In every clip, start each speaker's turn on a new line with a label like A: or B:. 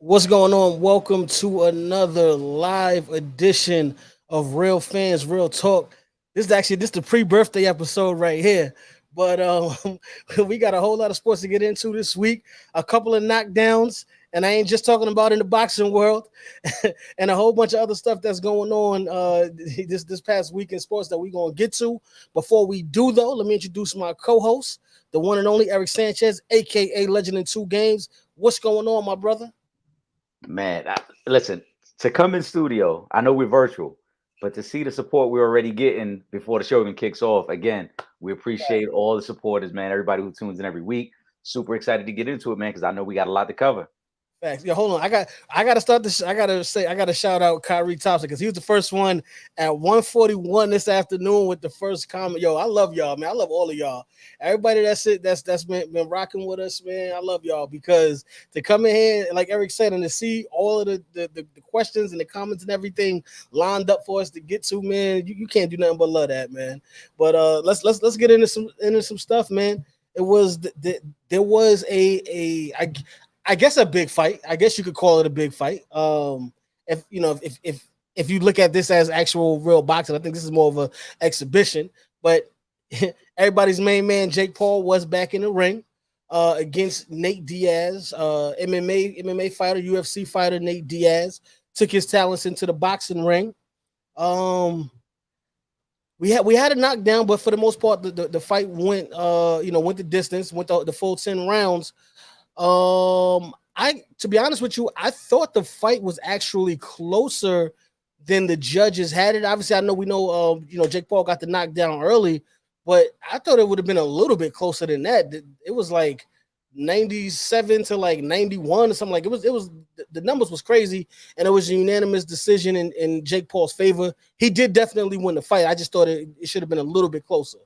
A: What's going on? Welcome to another live edition of Real Fans Real Talk. This the pre-birthday episode right here. But we got a whole lot of sports to get into this week. A couple of knockdowns, and I ain't just talking about in the boxing world, and a whole bunch of other stuff that's going on this past week in sports that we're gonna get to. Before we do though, let me introduce my co-host, the one and only Eric Sanchez, aka Legend in Two Games. What's going on, my brother?
B: Man, listen, to come in studio, I know we're virtual, but to see the support we're already getting before the show even kicks off, again, we appreciate all the supporters, man. Everybody who tunes in every week. Super excited to get into it, man, because I know we got a lot to cover.
A: Facts. Yeah, hold on. I gotta start this. I gotta shout out Kyrie Thompson because he was the first one at 141 this afternoon with the first comment. Yo, I love y'all, man. I love all of y'all. Everybody that's been rocking with us, man. I love y'all because to come in here, like Eric said, and to see all of the questions and the comments and everything lined up for us to get to, man, you can't do nothing but love that, man. But let's get into some stuff, man. It was there was I guess a big fight. I guess you could call it a big fight. If you know, if you look at this as actual real boxing, I think this is more of a exhibition. But everybody's main man, Jake Paul, was back in the ring against Nate Diaz, MMA fighter, UFC fighter. Nate Diaz took his talents into the boxing ring. Um, we had a knockdown, but for the most part, the fight went the distance, went the full 10 rounds. I to be honest with you, I thought the fight was actually closer than the judges had it. Obviously, I know Jake Paul got the knockdown early, but I thought it would have been a little bit closer than that. It was like 97 to like 91 or something. Like it was the numbers was crazy, and it was a unanimous decision in Jake Paul's favor. He did definitely win the fight. I just thought it should have been a little bit closer.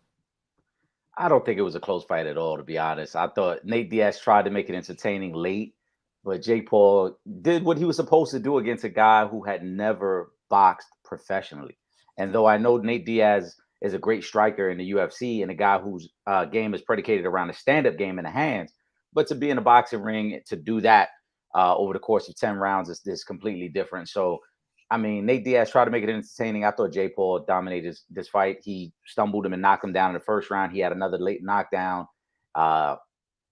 B: I don't think it was a close fight at all, to be honest. I thought Nate Diaz tried to make it entertaining late, but Jake Paul did what he was supposed to do against a guy who had never boxed professionally. And though I know Nate Diaz is a great striker in the UFC and a guy whose game is predicated around a stand-up game in the hands, but to be in a boxing ring to do that over the course of 10 rounds is completely different. So I mean, Nate Diaz tried to make it entertaining. I thought Jake Paul dominated this fight. He stumbled him and knocked him down in the first round. He had another late knockdown. Uh,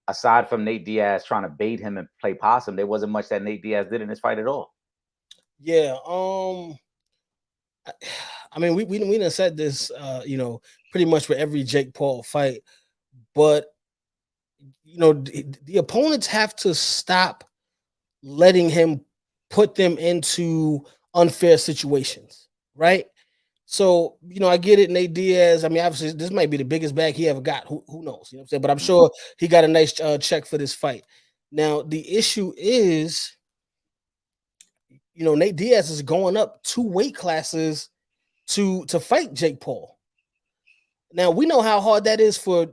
B: Aside from Nate Diaz trying to bait him and play possum, there wasn't much that Nate Diaz did in this fight at all.
A: Yeah. I mean, we done said this, pretty much for every Jake Paul fight, but the opponents have to stop letting him put them into unfair situations, right? So, I get it, Nate Diaz. I mean, obviously, this might be the biggest bag he ever got. Who knows? You know what I'm saying? But I'm sure he got a nice check for this fight. Now, the issue is, Nate Diaz is going up two weight classes to fight Jake Paul. Now, we know how hard that is for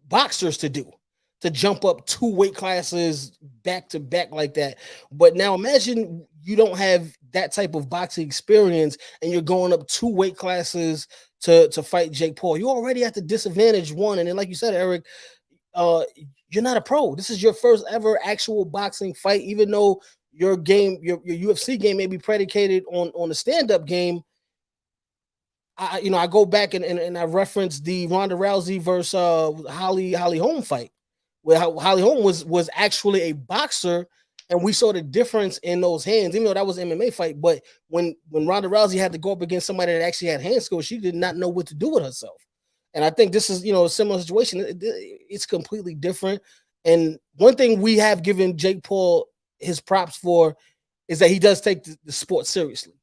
A: boxers to jump up two weight classes back to back like that. But now imagine you don't have that type of boxing experience and you're going up two weight classes to fight Jake Paul. You're already at the disadvantage one. And then, like you said, Eric, you're not a pro. This is your first ever actual boxing fight, even though your UFC game may be predicated on the stand-up game. I go back and I reference the Ronda Rousey versus Holly Holm fight, where Holly Holm was actually a boxer, and we saw the difference in those hands, even though that was an MMA fight. But when Ronda Rousey had to go up against somebody that actually had hand skills, she did not know what to do with herself. And I think this is a similar situation. It's completely different. And one thing we have given Jake Paul his props for is that he does take the sport seriously.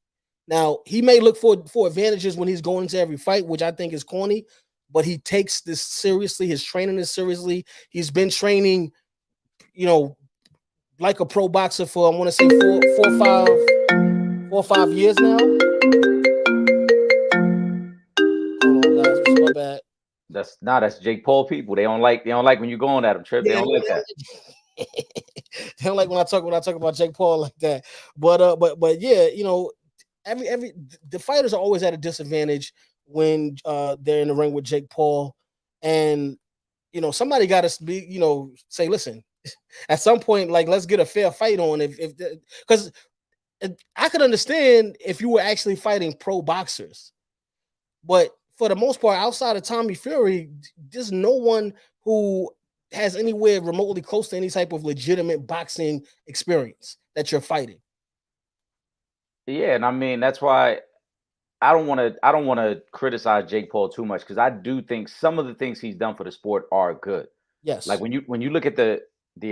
A: Now, he may look for advantages when he's going into every fight, which I think is corny, but he takes this seriously. His training is seriously. He's been training, like a pro boxer for, I want to say, 4 or 5 years now. Hold on, guys. This is my bad.
B: That's Jake Paul people. They don't like when you're going at them, Trip. They
A: Yeah,
B: don't like that.
A: they don't like when I talk about Jake Paul like that. But yeah, every the fighters are always at a disadvantage when they're in the ring with Jake Paul, and somebody got to be say, listen, At some point, like let's get a fair fight on if because I could understand if you were actually fighting pro boxers, but for the most part, outside of Tommy Fury, there's no one who has anywhere remotely close to any type of legitimate boxing experience that you're fighting.
B: Yeah, and I mean that's why I don't want to criticize Jake Paul too much because I do think some of the things he's done for the sport are good. Like
A: Yes,
B: when you look at the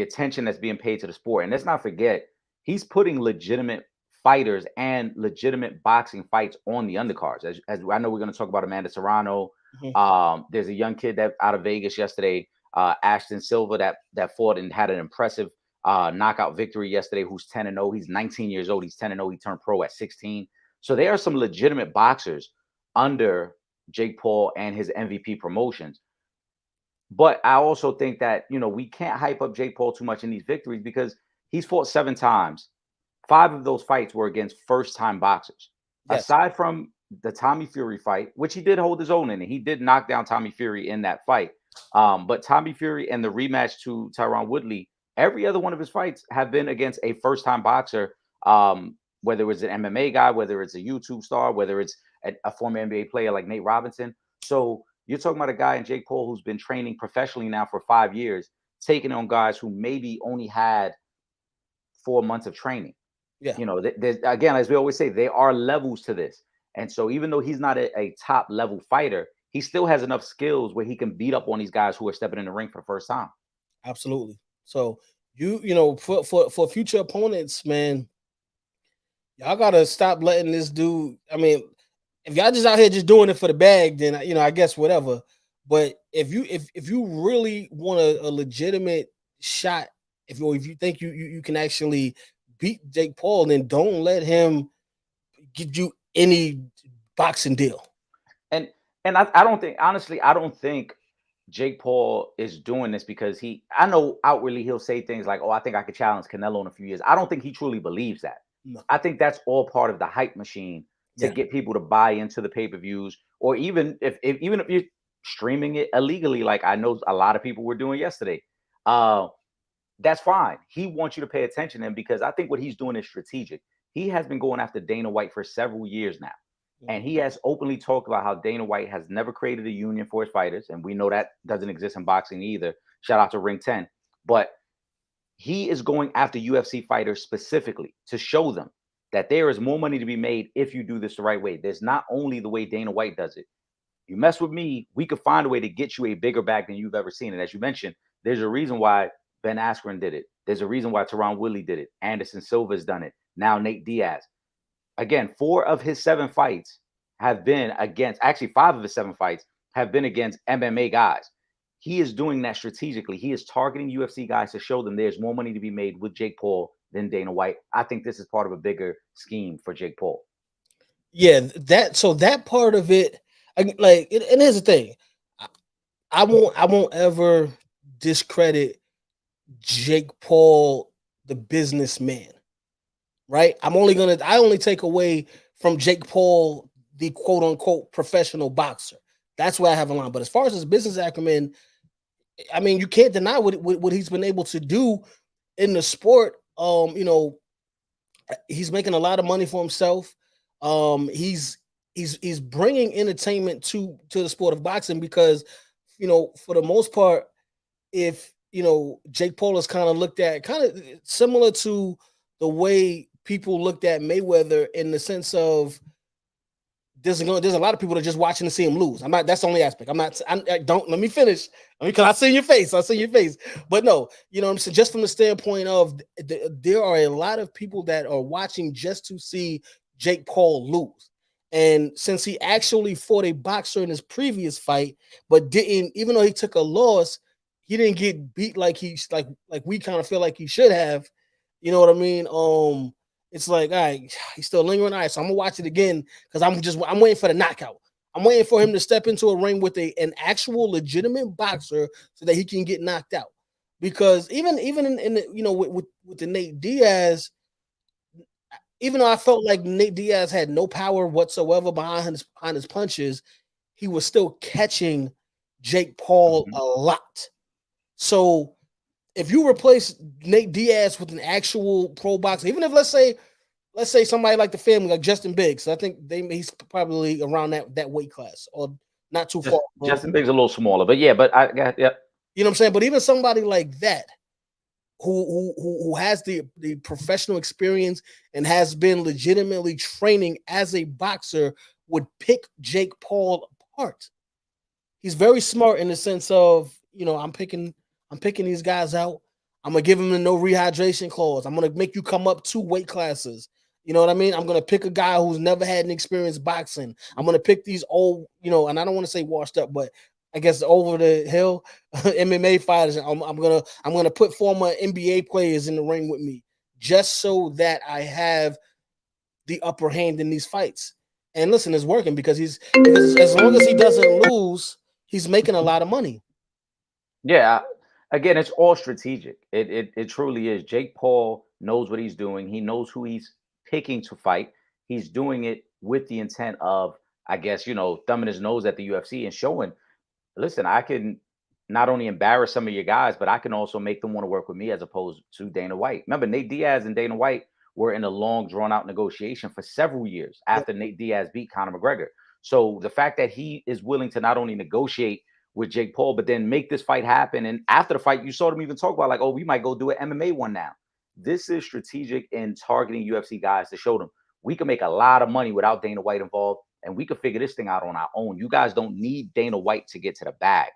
B: attention that's being paid to the sport, and let's not forget, he's putting legitimate fighters and legitimate boxing fights on the undercards. As I know, we're going to talk about Amanda Serrano.
A: mhm,
B: There's a young kid that out of Vegas yesterday, Ashton Silva, that fought and had an impressive knockout victory yesterday. Who's 10-0? He's 19 years old. He's 10-0. He turned pro at 16. So there are some legitimate boxers under Jake Paul and his MVP promotions. But I also think that, we can't hype up Jake Paul too much in these victories because he's fought 7 times. 5 of those fights were against first-time boxers.
A: yes,
B: Aside from the Tommy Fury fight, which he did hold his own in, and he did knock down Tommy Fury in that fight. But Tommy Fury and the rematch to Tyron Woodley, every other one of his fights have been against a first-time boxer, whether it's an MMA guy, whether it's a YouTube star, whether it's a former NBA player like Nate Robinson. So you're talking about a guy in Jake Paul who's been training professionally now for 5 years, taking on guys who maybe only had 4 months of training.
A: yeah.
B: There's, again, as we always say, there are levels to this. And so even though he's not a top level fighter, he still has enough skills where he can beat up on these guys who are stepping in the ring for the first time.
A: Absolutely. So for future opponents, man, y'all gotta stop letting this dude. I mean, if y'all just out here just doing it for the bag, then I guess whatever. But if you really want a legitimate shot, if you think you can actually beat Jake Paul, then don't let him give you any boxing deal.
B: And I don't think, honestly, I don't think Jake Paul is doing this because I know outwardly he'll say things like, "Oh, I think I could challenge Canelo in a few years." I don't think he truly believes that.
A: No.
B: I think that's all part of the hype machine to
A: Yeah.
B: get people to buy into the pay-per-views, or even if you're streaming it illegally, like I know a lot of people were doing yesterday. That's fine. He wants you to pay attention to him because I think what he's doing is strategic. He has been going after Dana White for several years now. And he has openly talked about how Dana White has never created a union for his fighters. And we know that doesn't exist in boxing either. Shout out to Ring 10. But he is going after UFC fighters specifically to show them that there is more money to be made if you do this the right way. There's not only the way Dana White does it. You mess with me, we could find a way to get you a bigger bag than you've ever seen. And as you mentioned, there's a reason why Ben Askren did it. There's a reason why Tyron Woodley did it. Anderson Silva's done it. Now Nate Diaz. Again, 4 of his 7 fights have been against, actually 5 of his 7 fights have been against MMA guys. He is doing that strategically. He is targeting UFC guys to show them there's more money to be made with Jake Paul than Dana White. I think this is part of a bigger scheme for Jake Paul.
A: Yeah, that part of it, and here's the thing, I won't ever discredit Jake Paul, the businessman, right? I only take away from Jake Paul, the quote unquote professional boxer. That's where I have a line. But as far as his business acumen, I mean, you can't deny what he's been able to do in the sport. He's making a lot of money for himself. He's bringing entertainment to the sport of boxing because, for the most part, if Jake Paul is kind of looked at kind of similar to the way people looked at Mayweather in the sense of there's a lot of people that are just watching to see him lose. I'm not. That's the only aspect. I'm not. I don't. Let me finish. Because I see your face. I see your face. But no, what I'm saying. Just from the standpoint of there are a lot of people that are watching just to see Jake Paul lose. And since he actually fought a boxer in his previous fight, but didn't, even though he took a loss, he didn't get beat like we kind of feel like he should have. You know what I mean? It's like, all right, he's still lingering. All right, so I'm gonna watch it again because I'm waiting for the knockout. I'm waiting for him to step into a ring with an actual legitimate boxer so that he can get knocked out. Because even in the, with the Nate Diaz, even though I felt like Nate Diaz had no power whatsoever behind his punches, he was still catching Jake Paul
B: Mhm.
A: a lot. So if you replace Nate Diaz with an actual pro boxer, even if let's say somebody like the family, like Justin Biggs, I think he's probably around that weight class or not too far.
B: Justin Biggs a little smaller, but yeah, but I got yeah.
A: You know what I'm saying? But even somebody like that, who has the professional experience and has been legitimately training as a boxer would pick Jake Paul apart. He's very smart in the sense of, I'm picking these guys out. I'm gonna give him the no rehydration clause. I'm gonna make you come up 2 weight classes. You know what I mean? I'm gonna pick a guy who's never had an experience boxing. I'm gonna pick these old, and I don't want to say washed up, but I guess over the hill MMA fighters. I'm gonna put former NBA players in the ring with me just so that I have the upper hand in these fights. And listen, it's working because as long as he doesn't lose, he's making a lot of money.
B: Yeah, again, it's all strategic. It truly is. Jake Paul knows what he's doing. He knows who he's picking to fight. He's doing it with the intent of, I guess, thumbing his nose at the UFC and showing, listen, I can not only embarrass some of your guys, but I can also make them want to work with me as opposed to Dana White. Remember, Nate Diaz and Dana White were in a long, drawn out negotiation for several years
A: Yeah,
B: after Nate Diaz beat Conor McGregor. So the fact that he is willing to not only negotiate with Jake Paul, but then make this fight happen. And after the fight, you saw them even talk about like, oh, we might go do an MMA one now. This is strategic in targeting UFC guys to show them we can make a lot of money without Dana White involved, and we can figure this thing out on our own. You guys don't need Dana White to get to the bag.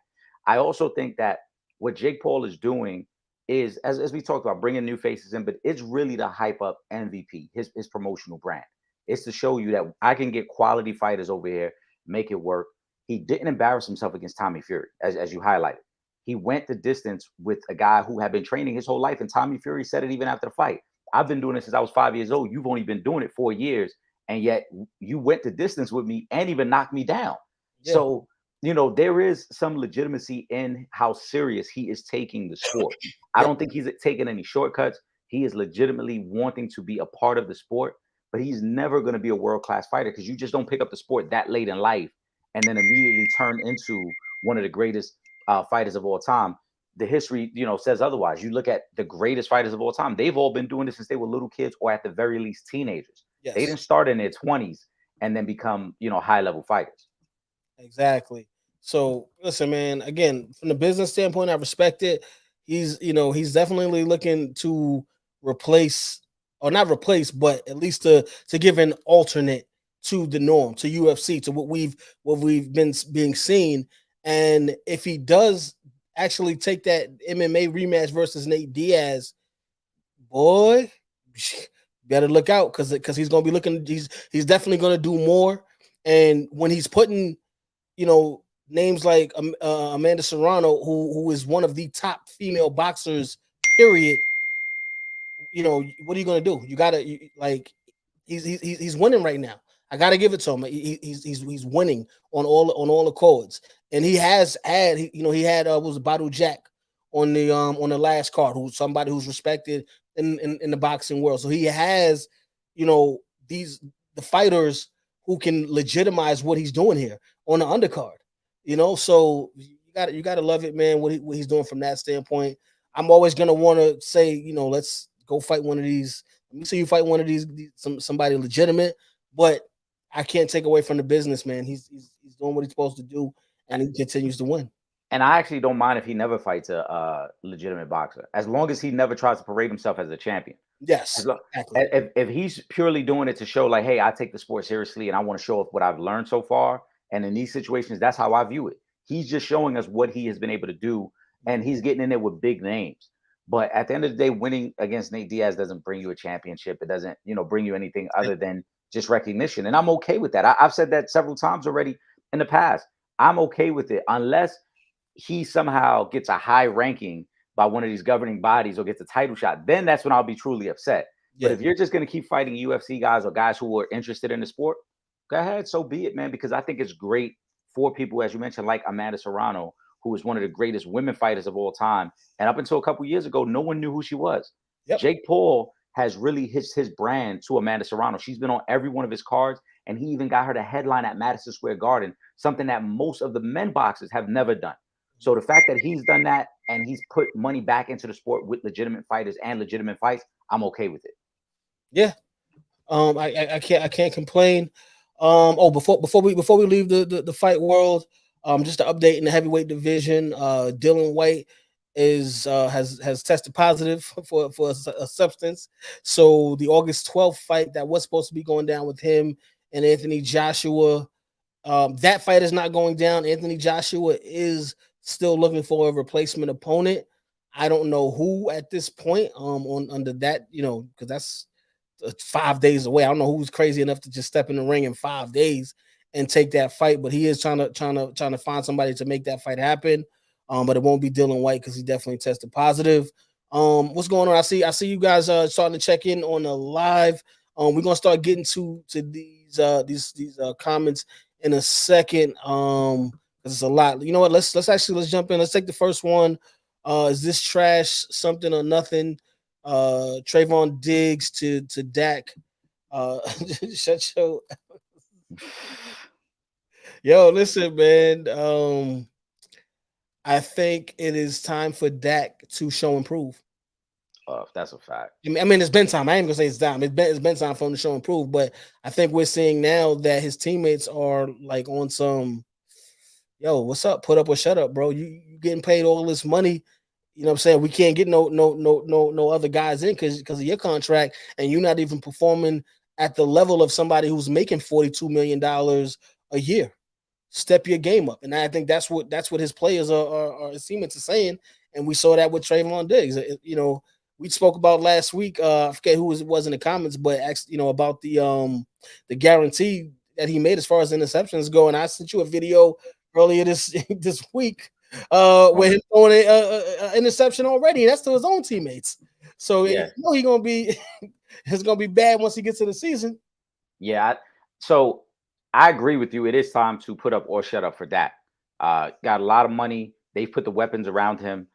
B: I also think that what Jake Paul is doing is, as we talked about, bringing new faces in, but it's really to hype up MVP, his promotional brand. It's to show you that I can get quality fighters over here, make it work. He didn't embarrass himself against Tommy Fury, as you highlighted. He went the distance with a guy who had been training his whole life, and Tommy Fury said it even after the fight. I've been doing this since I was 5 years old. You've only been doing it 4 years, and yet you went the distance with me and even knocked me down.
A: yeah,
B: So, there is some legitimacy in how serious he is taking the sport. I
A: yeah.
B: don't think he's taking any shortcuts. He is legitimately wanting to be a part of the sport, but he's never going to be a world class fighter because you just don't pick up the sport that late in life and then immediately turn into one of the greatest fighters of all time. The history, says otherwise. You look at the greatest fighters of all time; they've all been doing this since they were little kids, or at the very least, teenagers. They
A: Yes,
B: didn't start in their 20s and then become, high level fighters.
A: exactly. So listen, man. Again, from the business standpoint, I respect it. He's definitely looking to replace, or not replace, but at least to give an alternate to the norm, to UFC, to what we've been being seen. And if he does actually take that MMA rematch versus Nate Diaz, boy, better look out because he's gonna be looking. He's definitely gonna do more. And when he's putting, names like Amanda Serrano, who is one of the top female boxers, period. What are you gonna do? You gotta like he's winning right now. I gotta give it to him. He's winning on all accords, and he has had he had was Badu Jack on the last card, who's somebody who's respected in the boxing world. So he has you know these the fighters who can legitimize what he's doing here on the undercard. So you gotta love it, man. What he's doing from that standpoint. I'm always gonna want to say, let's go fight one of these. Let me see you fight one of somebody legitimate. But I can't take away from the business, man. He's doing what he's supposed to do, and he continues to win.
B: And I actually don't mind if he never fights a legitimate boxer, as long as he never tries to parade himself as a champion. As
A: Yes,
B: long,
A: exactly.
B: if he's purely doing it to show, like, hey, I take the sport seriously and I want to show off what I've learned so far. And in these situations, that's how I view it. He's just showing us what he has been able to do, and he's getting in there with big names. But at the end of the day, winning against Nate Diaz doesn't bring you a championship. It doesn't, bring you anything other than just recognition. And I'm okay with that. I've said that several times already in the past. I'm okay with it unless he somehow gets a high ranking by one of these governing bodies or gets a title shot, then that's when I'll be truly upset. But
A: Yeah,
B: if you're just going to keep fighting UFC guys or guys who are interested in the sport, go ahead, so be it, man. Because I think it's great for people, as you mentioned, like Amanda Serrano, who is one of the greatest women fighters of all time. And up until a couple years ago, no one knew who she was.
A: yep.
B: Jake Paul has really hitched his brand to Amanda Serrano. She's been on every one of his cards, and he even got her to headline at Madison Square Garden, something that most of the men boxers have never done. So the fact that he's done that and he's put money back into the sport with legitimate fighters and legitimate fights, I'm okay with it.
A: Yeah. I can't complain. Before we leave the fight world, just to update in the heavyweight division, Dylan White has tested positive for a substance. So the August 12th fight that was supposed to be going down with him and Anthony Joshua, that fight is not going down. Anthony Joshua is still looking for a replacement opponent. I don't know who at this point. On under that, because that's 5 days away. I don't know who's crazy enough to just step in the ring in 5 days and take that fight, but he is trying to find somebody to make that fight happen. But it won't be Dylan White because he definitely tested positive. What's going on? I see you guys starting to check in on the live. We're gonna start getting to these comments in a second. Because it's a lot. You know what? Let's jump in. Let's take the first one. Is this trash something or nothing? Trayvon Diggs to Dak. Shut your yo. Listen, man. I think it is time for Dak to show improve.
B: That's a fact.
A: I mean, it's been time. I ain't gonna say it's time. It's been time for him to show improve. But I think we're seeing now that his teammates are like on some, yo, what's up? Put up or shut up, bro. You getting paid all this money. You know what I'm saying? We can't get no other guys in because of your contract, and you're not even performing at the level of somebody who's making $42 million a year. Step your game up, and I think that's what his players are his teammates are saying, and we saw that with Trayvon Diggs. We spoke about last week. I forget who it was in the comments, but about the guarantee that he made as far as interceptions go, and I sent you a video earlier this this week where him throwing an interception already. That's to his own teammates. So
B: Yeah.
A: he gonna be it's gonna be bad once he gets to the season.
B: Yeah. So I agree with you. It is time to put up or shut up for Dak. Got a lot of money. They've put the weapons around him,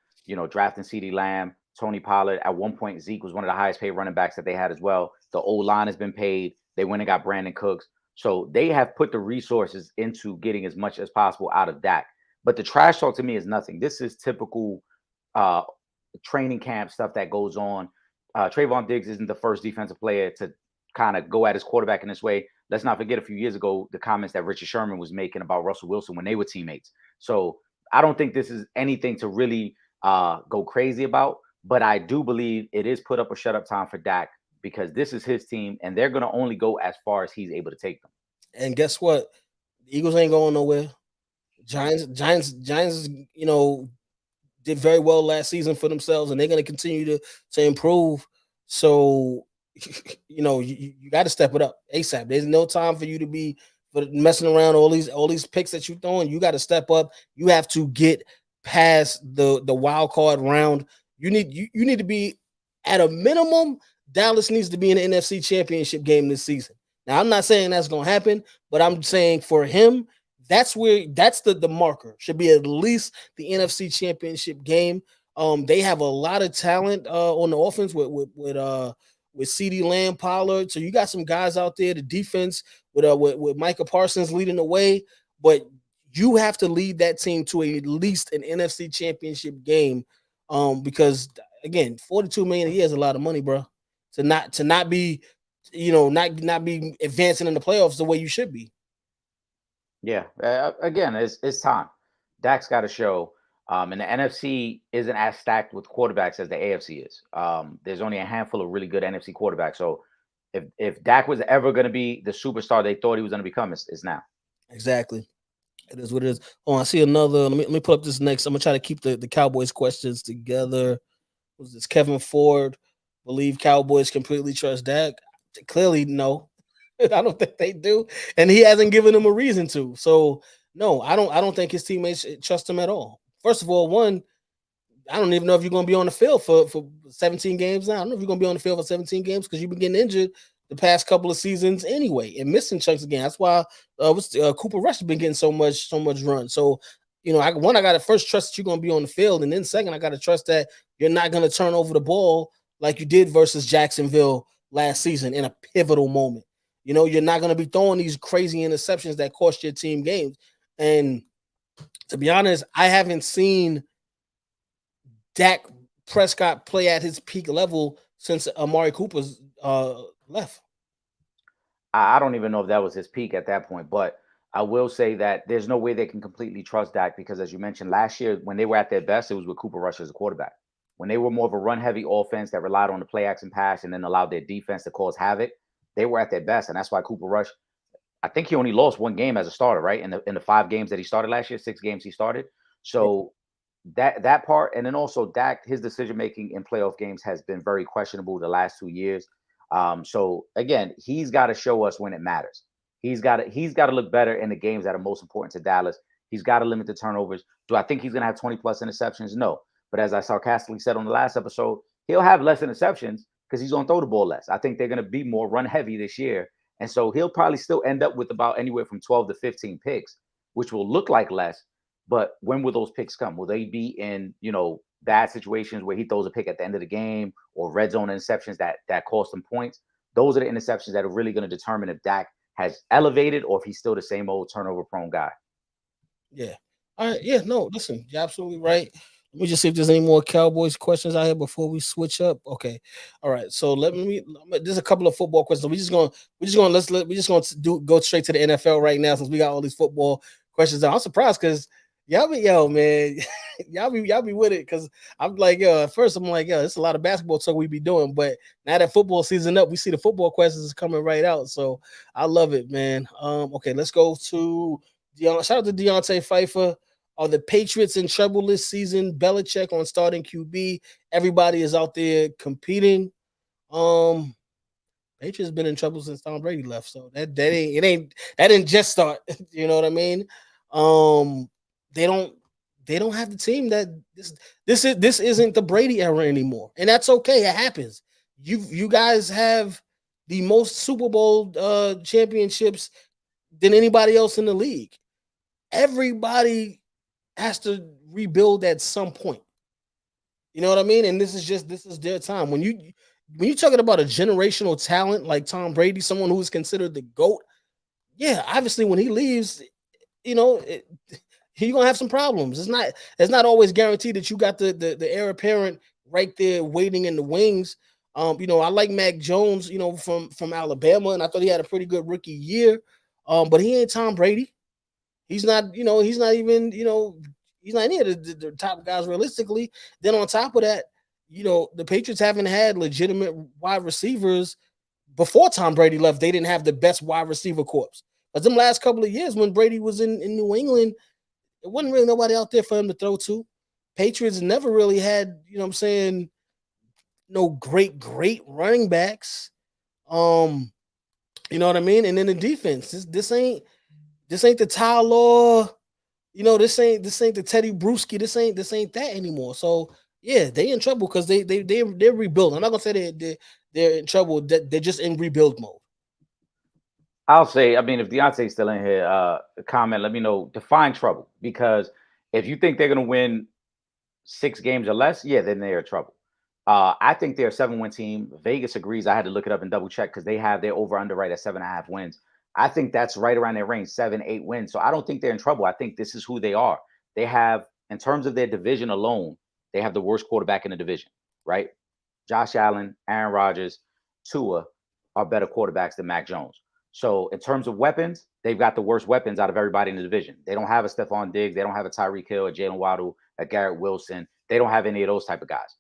B: drafting CeeDee Lamb, Tony Pollard. At one point, Zeke was one of the highest paid running backs that they had as well. The old line has been paid. They went and got Brandon Cooks. So they have put the resources into getting as much as possible out of Dak. But the trash talk to me is nothing. This is typical uh, training camp stuff that goes on. Trayvon Diggs isn't the first defensive player to kind of go at his quarterback in this way. Let's not forget a few years ago, the comments that Richard Sherman was making about Russell Wilson when they were teammates. So I don't think this is anything to really go crazy about, but I do believe it is put up or shut up time for Dak because this is his team and they're going to only go as far as he's able to take them.
A: And guess what? The Eagles ain't going nowhere. Giants, did very well last season for themselves, and they're going to continue to improve. So, you got to step it up ASAP. There's no time for you to be messing around all these picks that you're throwing. You got to step up. You have to get past the wild card round. You need to be at a minimum. Dallas needs to be in the NFC Championship game this season. Now, I'm not saying that's going to happen, but I'm saying for him, that's the marker. Should be at least the NFC Championship game. They have a lot of talent on the offense with CeeDee Lamb, Pollard. So you got some guys out there. The defense with Micah Parsons leading the way, but you have to lead that team to at least an NFC Championship game. Because again, $42 million a year is a lot of money, bro. To not be, not be advancing in the playoffs the way you should be.
B: Yeah. Again, it's time. Dak's got to show. And the NFC isn't as stacked with quarterbacks as the AFC is. There's only a handful of really good NFC quarterbacks. So if Dak was ever going to be the superstar they thought he was going to become, it's now.
A: Exactly. It is what it is. Oh, I see another. Let me pull up this next. I'm gonna try to keep the Cowboys questions together. Was this Kevin Ford? Believe Cowboys completely trust Dak? Clearly, no. I don't think they do, and he hasn't given them a reason to. So, no, I don't think his teammates trust him at all. First of all, one, I don't even know if you're going to be on the field for 17 games now. I don't know if you're going to be on the field for 17 games because you've been getting injured the past couple of seasons anyway and missing chunks again. That's why Cooper Rush has been getting so much run. So, I got to first trust that you're going to be on the field, and then second, I got to trust that you're not going to turn over the ball like you did versus Jacksonville last season in a pivotal moment. You're not going to be throwing these crazy interceptions that cost your team games. And to be honest, I haven't seen Dak Prescott play at his peak level since Amari Cooper's left.
B: I don't even know if that was his peak at that point, but I will say that there's no way they can completely trust Dak because, as you mentioned, last year when they were at their best, it was with Cooper Rush as a quarterback. When they were more of a run-heavy offense that relied on the play action pass and then allowed their defense to cause havoc, they were at their best, and that's why Cooper Rush. I think he only lost one game as a starter, right? In the 5 games that he started last year, 6 games he started. So that part, and then also Dak, his decision making in playoff games has been very questionable the last 2 years. So again, he's got to show us when it matters. He's got to look better in the games that are most important to Dallas. He's got to limit the turnovers. Do I think he's going to have 20 plus interceptions? No. But as I sarcastically said on the last episode, he'll have less interceptions because he's going to throw the ball less. I think they're going to be more run heavy this year. And so he'll probably still end up with about anywhere from 12 to 15 picks, which will look like less. But when will those picks come? Will they be in, bad situations where he throws a pick at the end of the game or red zone interceptions that cost him points? Those are the interceptions that are really going to determine if Dak has elevated or if he's still the same old turnover prone guy.
A: Yeah. All right. Yeah. No. Listen, you're absolutely right. Let me just see if there's any more Cowboys questions out here before we switch up. Okay. All right. So there's a couple of football questions. We just gonna go straight to the NFL right now since we got all these football questions. I'm surprised because yo man, y'all be with it because I'm like at first I'm like it's a lot of basketball talk we be doing, but now that football season up, we see the football questions coming right out. So I love it, man. Okay, let's go to shout out to Deontay Pfeiffer. Are the Patriots in trouble this season? Belichick on starting QB. Everybody is out there competing. Um, Patriots been in trouble since Tom Brady left, so that didn't just start. You know what I mean? Um, they don't have the team that this isn't the Brady era anymore, and that's okay. It happens. You guys have the most Super Bowl championships than anybody else in the league. Everybody has to rebuild at some point. You know what I mean? And this is their time. When you talking about a generational talent like Tom Brady, someone who is considered the GOAT, yeah, obviously when he leaves, you know, it, you're gonna have some problems. It's not always guaranteed that you got the heir apparent right there waiting in the wings. I like Mac Jones, from Alabama, and I thought he had a pretty good rookie year. But he ain't Tom Brady. He's not even, he's not near the top guys realistically. Then on top of that, the Patriots haven't had legitimate wide receivers before Tom Brady left. They didn't have the best wide receiver corps. But them last couple of years when Brady was in New England, it wasn't really nobody out there for him to throw to. Patriots never really had, no great running backs. You know what I mean? And then the defense. This ain't the Ty Law. This ain't the Teddy Bruschi. This ain't that anymore. So yeah, they in trouble because they're rebuilding. I'm not gonna say they're in trouble. They're just in rebuild mode.
B: I'll say, I mean, if Deontay's still in here, comment, let me know. Define trouble, because if you think they're going to win 6 games or less, yeah, then they're in trouble. I think they're a 7-win team. Vegas agrees. I had to look it up and double check because they have their over under right at 7.5 wins. I think that's right around their range, 7, 8 wins. So I don't think they're in trouble. I think this is who they are. They have, in terms of their division alone, they have the worst quarterback in the division, right? Josh Allen, Aaron Rodgers, Tua are better quarterbacks than Mac Jones. So in terms of weapons, they've got the worst weapons out of everybody in the division. They don't have a Stephon Diggs. They don't have a Tyreek Hill, a Jalen Waddle, a Garrett Wilson. They don't have any of those type of guys.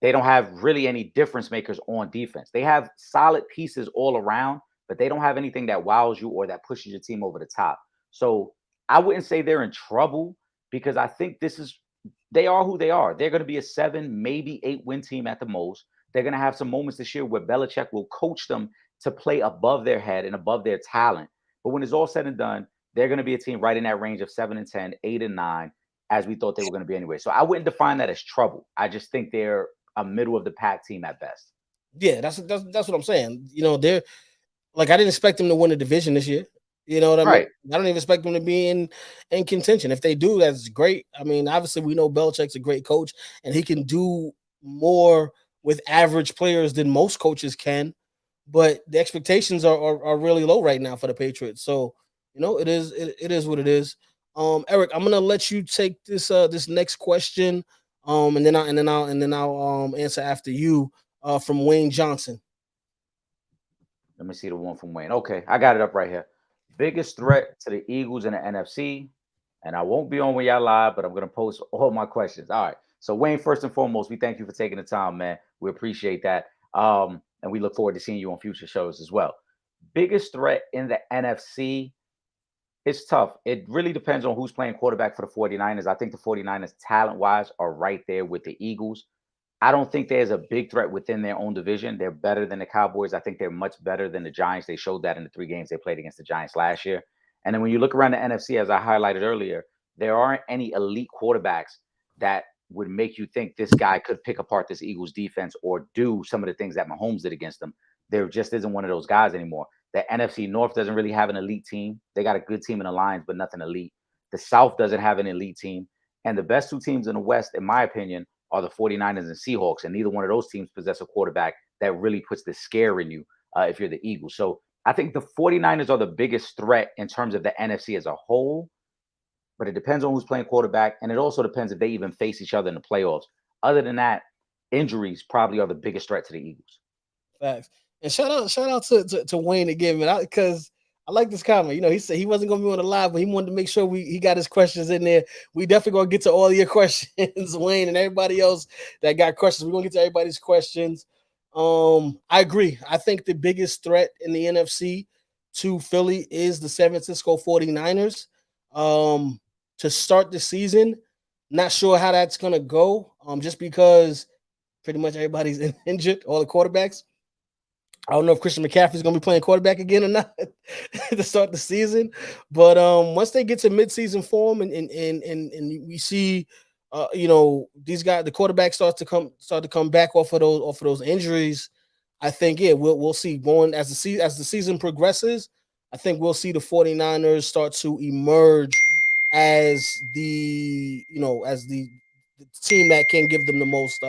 B: They don't have really any difference makers on defense. They have solid pieces all around, but they don't have anything that wows you or that pushes your team over the top. So I wouldn't say they're in trouble because I think they are who they are. They're going to be a 7, maybe 8 win team at the most. They're going to have some moments this year where Belichick will coach them to play above their head and above their talent. But when it's all said and done, they're going to be a team right in that range of 7-10, 8-9, as we thought they were going to be anyway. So I wouldn't define that as trouble. I just think they're a middle of the pack team at best.
A: Yeah, that's what I'm saying. They're like, I didn't expect them to win the division this year. You know what I mean?
B: Right.
A: I don't even expect them to be in contention. If they do, that's great. I mean, obviously we know Belichick's a great coach and he can do more with average players than most coaches can. But the expectations are really low right now for the Patriots. So, it is what it is. Eric, I'm gonna let you take this next question. And then I'll answer after you. From Wayne Johnson.
B: Let me see the one from Wayne. Okay, I got it up right here. Biggest threat to the Eagles in the NFC. And I won't be on when y'all live, but I'm gonna post all my questions. All right. So Wayne, first and foremost, we thank you for taking the time, man. We appreciate that. And we look forward to seeing you on future shows as well. Biggest threat in the NFC. It's tough. It really depends on who's playing quarterback for the 49ers. I think the 49ers, talent wise, are right there with the Eagles. I don't think there's a big threat within their own division. They're better than the Cowboys. I think they're much better than the Giants. They showed that in the 3 games they played against the Giants last year. And then when you look around the NFC, as I highlighted earlier, there aren't any elite quarterbacks that would make you think this guy could pick apart this Eagles defense or do some of the things that Mahomes did against them. There just isn't one of those guys anymore. The NFC North doesn't really have an elite team. They got a good team in the Lions, but nothing elite. The South doesn't have an elite team. And the best two teams in the West, in my opinion, are the 49ers and Seahawks. And neither one of those teams possess a quarterback that really puts the scare in you if you're the Eagles. So I think the 49ers are the biggest threat in terms of the NFC as a whole, but it depends on who's playing quarterback. And it also depends if they even face each other in the playoffs. Other than that, injuries probably are the biggest threat to the Eagles.
A: Facts. And shout out to Wayne again, man, because I like this comment. He said he wasn't gonna be on the live, but he wanted to make sure he got his questions in there. We definitely gonna get to all your questions, Wayne, and everybody else that got questions. We're gonna get to everybody's questions. I agree. I think the biggest threat in the NFC to Philly is the San Francisco 49ers. To start the season, not sure how that's gonna go. Just because pretty much everybody's injured, all the quarterbacks. I don't know if Christian McCaffrey's going to be playing quarterback again or not to start the season. But once they get to midseason form and we see, these guys, the quarterback start to come back off of those injuries. I think we'll see going as the season progresses. I think we'll see the 49ers start to emerge as the team that can give them the most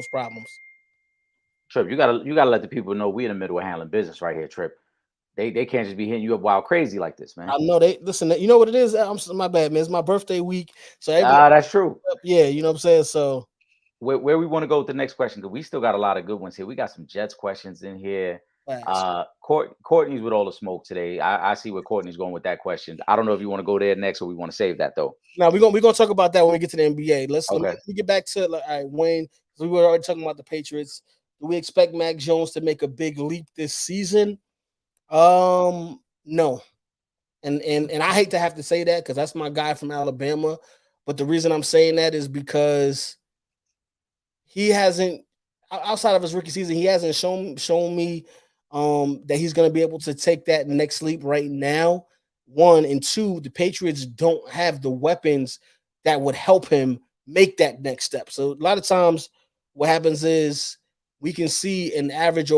A: problems.
B: Trip, you gotta let the people know we in the middle of handling business right here, Trip. They can't just be hitting you up wild crazy like this, man.
A: I know they listen. You know what it is? My bad, man. It's my birthday week, so everybody,
B: That's true.
A: yeah, you know what I'm saying. So,
B: Where we want to go with the next question, because we still got a lot of good ones here. We got some Jets questions in here.
A: facts.
B: Courtney's with all the smoke today. I see where Courtney's going with that question. I don't know if you want to go there next or we want to save that though.
A: Now we're gonna talk about that when we get to the NBA. Let
B: Okay.
A: me get back to all right, Wayne. 'Cause we were already talking about the Patriots. Do we expect Mac Jones to make a big leap this season? No. And I hate to have to say that because that's my guy from Alabama. But the reason I'm saying that is because he hasn't outside of his rookie season, he hasn't shown me that he's going to be able to take that next leap right now. One and two, the Patriots don't have the weapons that would help him make that next step. So a lot of times, what happens is we can see an average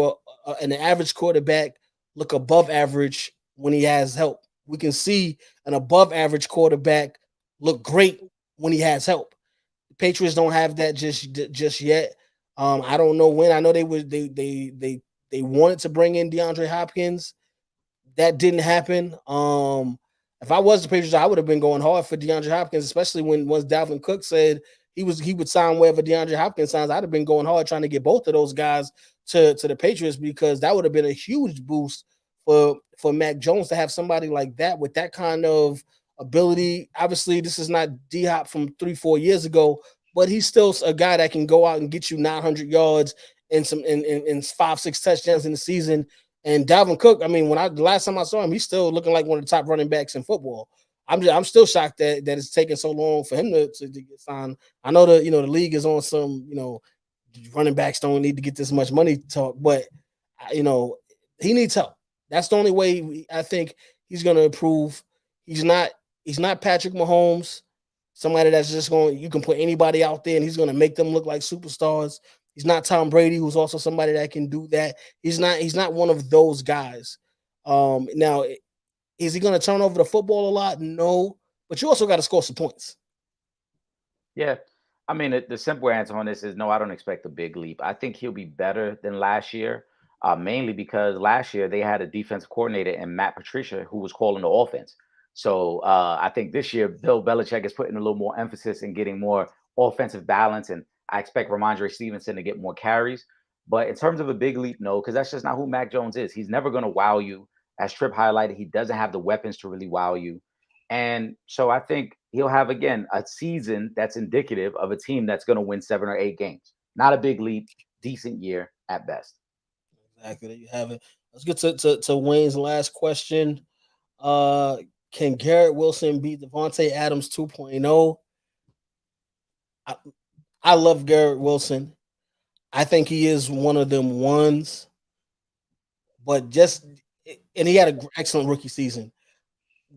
A: quarterback look above average when he has help. We can see an above average quarterback look great when he has help. Patriots don't have that just yet. I don't know when. I know they wanted to bring in DeAndre Hopkins. That didn't happen. If I was the Patriots, I would have been going hard for DeAndre Hopkins, especially once Dalvin Cook said he would sign wherever DeAndre Hopkins signs. I'd have been going hard trying to get both of those guys to the Patriots because that would have been a huge boost for Mac Jones to have somebody like that with that kind of ability. Obviously, this is not D Hop from 3-4 years ago, but he's still a guy that can go out and get you 900 yards and some and 5-6 touchdowns in the season. And Dalvin Cook, I mean, the last time I saw him, he's still looking like one of the top running backs in football. I'm still shocked that it's taking so long for him to get signed. I know the league is on some running backs don't need to get this much money talk, but you know he needs help. That's the only way I think he's going to improve. He's not Patrick Mahomes, somebody that's just going. You can put anybody out there and he's going to make them look like superstars. He's not Tom Brady, who's also somebody that can do that. He's not one of those guys. Now, is he going to turn over the football a lot? No, but you also got to score some points.
B: Yeah. I mean, the simple answer on this is no, I don't expect a big leap. I think he'll be better than last year, mainly because last year they had a defensive coordinator in Matt Patricia who was calling the offense. So I think this year Bill Belichick is putting a little more emphasis in getting more offensive balance, and I expect Ramondre Stevenson to get more carries. But in terms of a big leap, no, because that's just not who Mac Jones is. He's never going to wow you. As Tripp highlighted, he doesn't have the weapons to really wow you. And so I think he'll have, again, a season that's indicative of a team that's going to win 7 or 8 games. Not a big leap, decent year at best.
A: Exactly. There you have it. Let's get to Wayne's last question. Uh, can Garrett Wilson beat Devontae Adams 2.0? I, I love Garrett Wilson. I think he is one of them ones, but just and he had an excellent rookie season.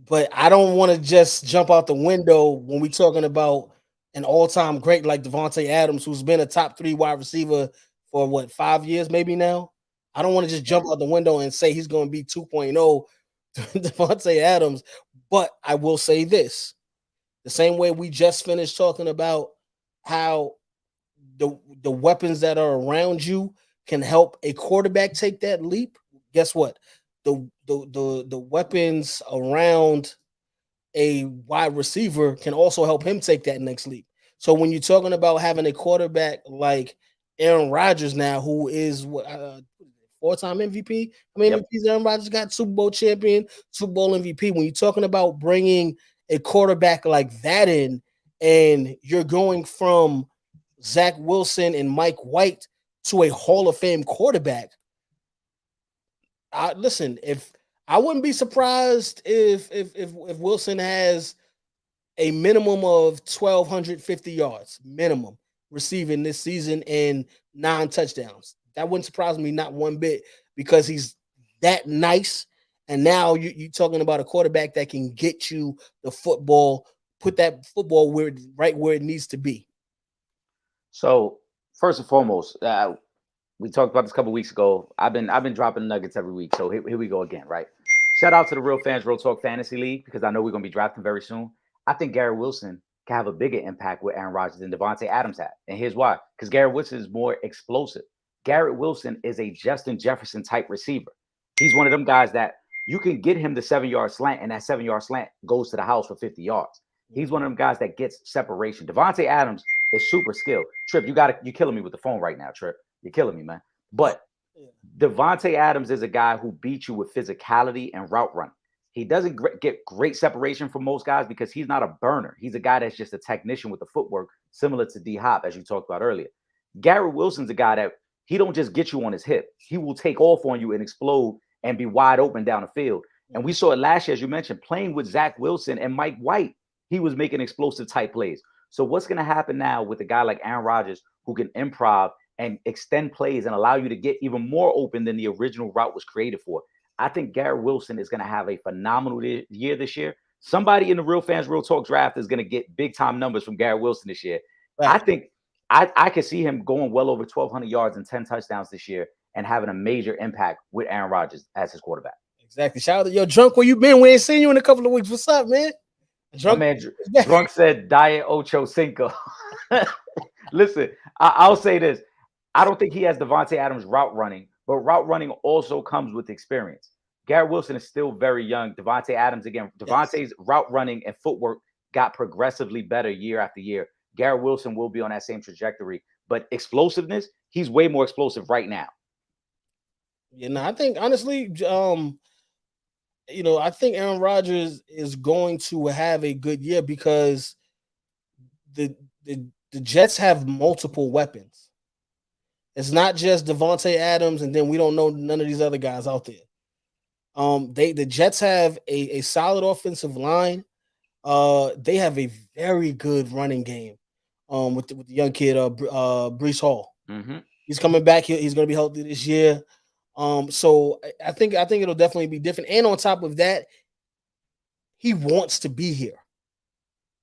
A: But I don't want to just jump out the window when we're talking about an all-time great like Devontae Adams, who's been a top 3 wide receiver for what 5 years maybe now. I don't want to just jump out the window and say he's going to be 2.0 Devontae Adams, but I will say this: the same way we just finished talking about how the weapons that are around you can help a quarterback take that leap. Guess what? The weapons around a wide receiver can also help him take that next leap. So when you're talking about having a quarterback like Aaron Rodgers now, who is what 4-time MVP. I mean,
B: Yep.
A: MVPs Aaron Rodgers got Super Bowl champion, Super Bowl MVP. When you're talking about bringing a quarterback like that in, and you're going from Zach Wilson and Mike White to a Hall of Fame quarterback. Listen, if I wouldn't be surprised if Wilson has a minimum of 1,250 yards minimum receiving this season and 9 touchdowns. That wouldn't surprise me not one bit because he's that nice. And now you're talking about a quarterback that can get you the football, put that football right where it needs to be.
B: So first and foremost, we talked about this a couple weeks ago. I've been dropping nuggets every week. So here we go again, right? Shout out to the Real Fans Real Talk Fantasy League because I know we're gonna be drafting very soon. I think Garrett Wilson can have a bigger impact with Aaron Rodgers than Devontae Adams had. And here's why. Because Garrett Wilson is more explosive. Garrett Wilson is a Justin Jefferson type receiver. He's one of them guys that you can get him the 7 yard slant, and that 7 yard slant goes to the house for 50 yards. He's one of them guys that gets separation. Devontae Adams is super skilled. Trip, you're killing me with the phone right now, Trip. You're killing me, man. But Devontae Adams is a guy who beats you with physicality and route running. He doesn't get great separation from most guys because he's not a burner. He's a guy that's just a technician with the footwork, similar to D Hop, as you talked about earlier. Garrett Wilson's a guy that he don't just get you on his hip. He will take off on you and explode and be wide open down the field. And we saw it last year, as you mentioned, playing with Zach Wilson and Mike White. He was making explosive type plays. So what's going to happen now with a guy like Aaron Rodgers who can improv and extend plays and allow you to get even more open than the original route was created for? I think Garrett Wilson is going to have a phenomenal year this year. Somebody in the Real Fans Real Talk draft is going to get big time numbers from Garrett Wilson this year. Right. I think I could see him going well over 1,200 yards and 10 touchdowns this year and having a major impact with Aaron Rodgers as his quarterback.
A: Exactly. Shout out to yo, Drunk, where you been? We ain't seen you in a couple of weeks. What's up, man?
B: Drunk, my man, Drunk said Diet Ocho Cinco. Listen, I'll say this. I don't think he has Devontae Adams route running, but route running also comes with experience. Garrett Wilson is still very young. Devontae Adams, again, Devontae's route running and footwork got progressively better year after year. Garrett Wilson will be on that same trajectory, but explosiveness, he's way more explosive right now.
A: Yeah, no, I think honestly, I think Aaron Rodgers is going to have a good year because the Jets have multiple weapons. It's not just Devontae Adams, and then we don't know none of these other guys out there. The Jets have a solid offensive line. They have a very good running game. With the young kid, Breece Hall.
B: Mm-hmm.
A: He's coming back. He's going to be healthy this year. So I think it'll definitely be different. And on top of that, he wants to be here.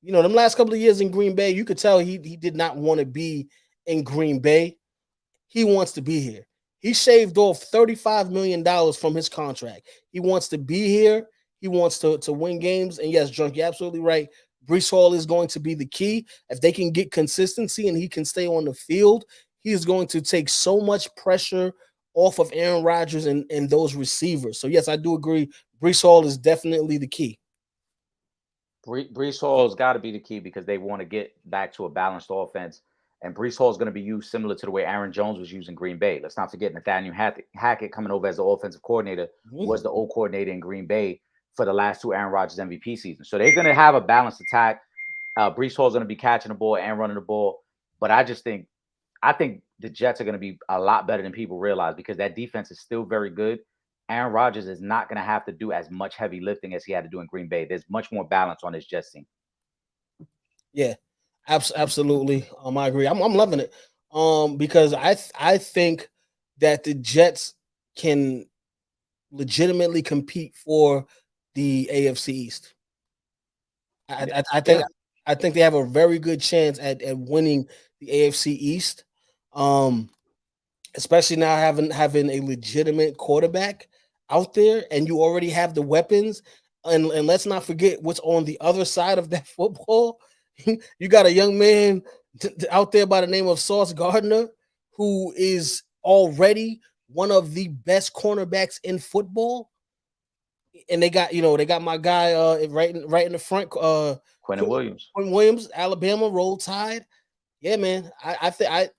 A: You know, them last couple of years in Green Bay, you could tell he did not want to be in Green Bay. He wants to be here. He shaved off $35 million from his contract. He wants to be here. He wants to win games. And yes, Drunk, you're absolutely right. Breece Hall is going to be the key. If they can get consistency and he can stay on the field, he is going to take so much pressure off of Aaron Rodgers and those receivers. So, yes, I do agree. Breece Hall is definitely the key.
B: Brees Hall's got to be the key because they want to get back to a balanced offense. And Brees Hall is going to be used similar to the way Aaron Jones was used in Green Bay. Let's not forget Nathaniel Hackett coming over as the offensive coordinator
A: Mhm.
B: was the old coordinator in Green Bay for the last two Aaron Rodgers MVP seasons. So they're going to have a balanced attack. Brees Hall's going to be catching the ball and running the ball. But I think the Jets are going to be a lot better than people realize because that defense is still very good. Aaron Rodgers is not going to have to do as much heavy lifting as he had to do in Green Bay. There's much more balance on this Jets team.
A: Yeah, absolutely. I agree. I'm loving it. Because I think that the Jets can legitimately compete for the AFC East. I,
B: Yeah,
A: I, I think
B: yeah,
A: I think they have a very good chance at winning the AFC East. Um, Especially now having a legitimate quarterback out there, and you already have the weapons. And let's not forget what's on the other side of that football. You got a young man out there by the name of Sauce Gardner, who is already one of the best cornerbacks in football. And they got my guy right in the front,
B: Quentin Williams.
A: Quinn Williams, Alabama, Roll Tide. Yeah, man. I think I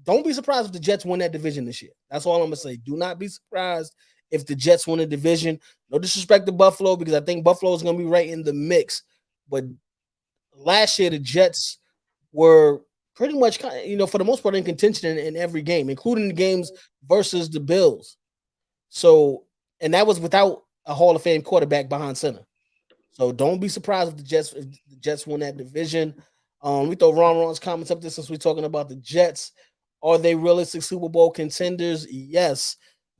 A: don't be surprised if the Jets win that division this year. That's all I'm gonna say. Do not be surprised if the Jets win the division. No disrespect to Buffalo because I think Buffalo is gonna be right in the mix. But last year the Jets were pretty much for the most part in contention in every game, including the games versus the Bills. So, and that was without a Hall of Fame quarterback behind center. So don't be surprised if the Jets win that division. We throw Ron's comments up there since we're talking about the Jets. Are they realistic Super Bowl contenders? Yes,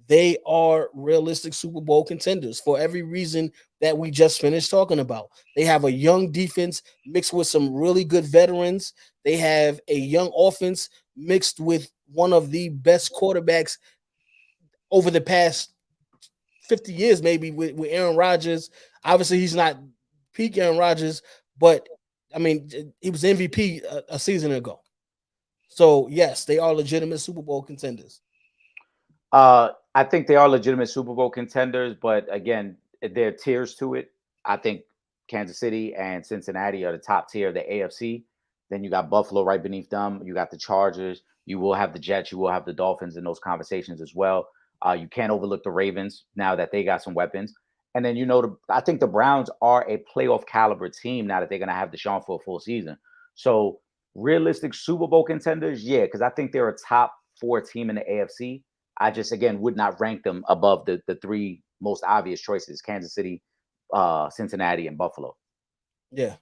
A: they are realistic Super Bowl contenders for every reason that we just finished talking about. They have a young defense mixed with some really good veterans. They have a young offense mixed with one of the best quarterbacks over the past 50 years, maybe with Aaron Rodgers. Obviously, he's not peak Aaron Rodgers, but I mean, he was MVP a season ago. So yes, they are legitimate Super Bowl contenders.
B: I think they are legitimate Super Bowl contenders, but again, there are tiers to it. I think Kansas City and Cincinnati are the top tier of the AFC. Then you got Buffalo right beneath them. You got the Chargers. You will have the Jets. You will have the Dolphins in those conversations as well. You can't overlook the Ravens now that they got some weapons. And then I think the Browns are a playoff caliber team now that they're going to have Deshaun for a full season. So realistic Super Bowl contenders, yeah, because I think they're a top four team in the AFC. I just again would not rank them above the three most obvious choices: Kansas City, Cincinnati, and Buffalo.
A: Yeah,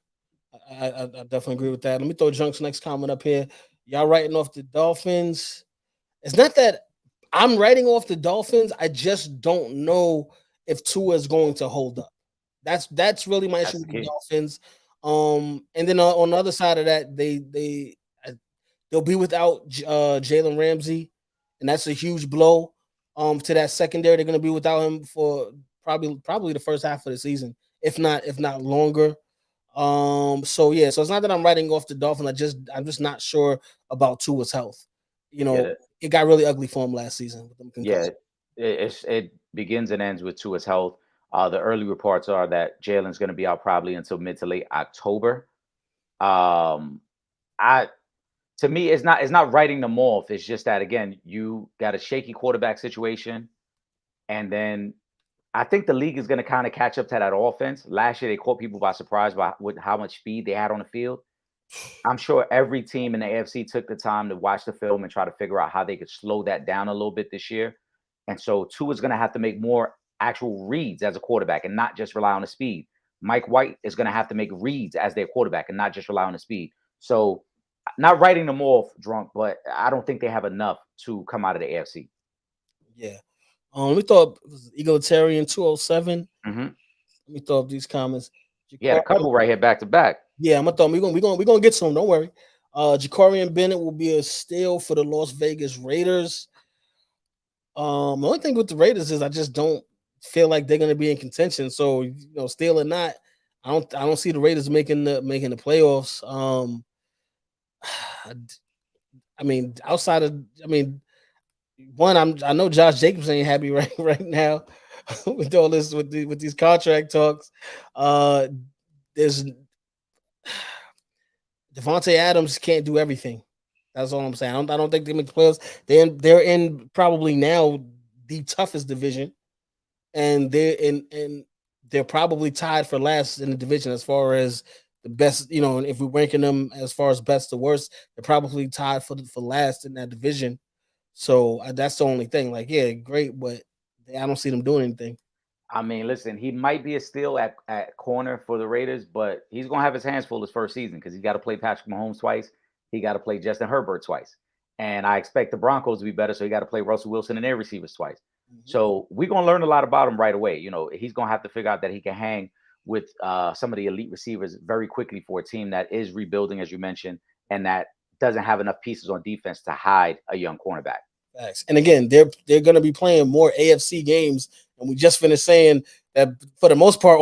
A: I definitely agree with that. Let me throw Junk's next comment up here. Y'all writing off the Dolphins. It's not that I'm writing off the Dolphins. I just don't know if Tua is going to hold up. That's really my issue
B: That's the
A: with the
B: key.
A: Dolphins. And then on the other side of that, they'll be without Jalen Ramsey, and that's a huge blow to that secondary. They're going to be without him for probably the first half of the season, if not longer. So yeah, so it's not that I'm writing off the Dolphins. I'm just not sure about Tua's health. You
B: Yeah,
A: know, it got really ugly for him last season with them
B: yeah.
A: concussions.
B: It begins and ends with Tua's health. The early reports are that Jalen's going to be out probably until mid to late October. Um, I To me, it's not writing them off. It's just that again, you got a shaky quarterback situation, and then I think the league is going to kind of catch up to that offense. Last year, they caught people by surprise by with how much speed they had on the field. I'm sure every team in the AFC took the time to watch the film and try to figure out how they could slow that down a little bit this year. And so Tua is going to have to make more actual reads as a quarterback and not just rely on the speed. Mike White is going to have to make reads as their quarterback and not just rely on the speed. So not writing them off drunk, but I don't think they have enough to come out of the AFC.
A: Yeah. We thought it was egalitarian 207.
B: Hmm.
A: Let me throw up these comments.
B: He had a
A: Jacari,
B: couple right here back to back.
A: yeah, I'm gonna throw. We're gonna get some. Don't worry. Jacarian Bennett will be a steal for the Las Vegas Raiders. The only thing with the Raiders is I just don't feel like they're gonna be in contention. So steal or not, I don't see the Raiders making the playoffs. I, I mean, outside of I know Josh Jacobs ain't happy right now with all this with these contract talks. Uh there's Devontae Adams can't do everything. That's all I'm saying. I don't think they make the playoffs. They're in probably now the toughest division, and they're probably tied for last in the division as far as the best. And if we're ranking them as far as best to worst, they're probably tied for last in that division. So that's the only thing. Like, yeah, great, but I don't see them doing anything.
B: I mean, listen, he might be a steal at corner for the Raiders, but he's gonna have his hands full his first season because he's got to play Patrick Mahomes twice. He got to play Justin Herbert twice, and I expect the Broncos to be better, so he got to play Russell Wilson and their receivers twice.
A: Mhm.
B: So we're gonna learn a lot about him right away. He's gonna have to figure out that he can hang with some of the elite receivers very quickly for a team that is rebuilding, as you mentioned, and that doesn't have enough pieces on defense to hide a young cornerback.
A: Facts. And again, they're going to be playing more AFC games, and we just finished saying that for the most part,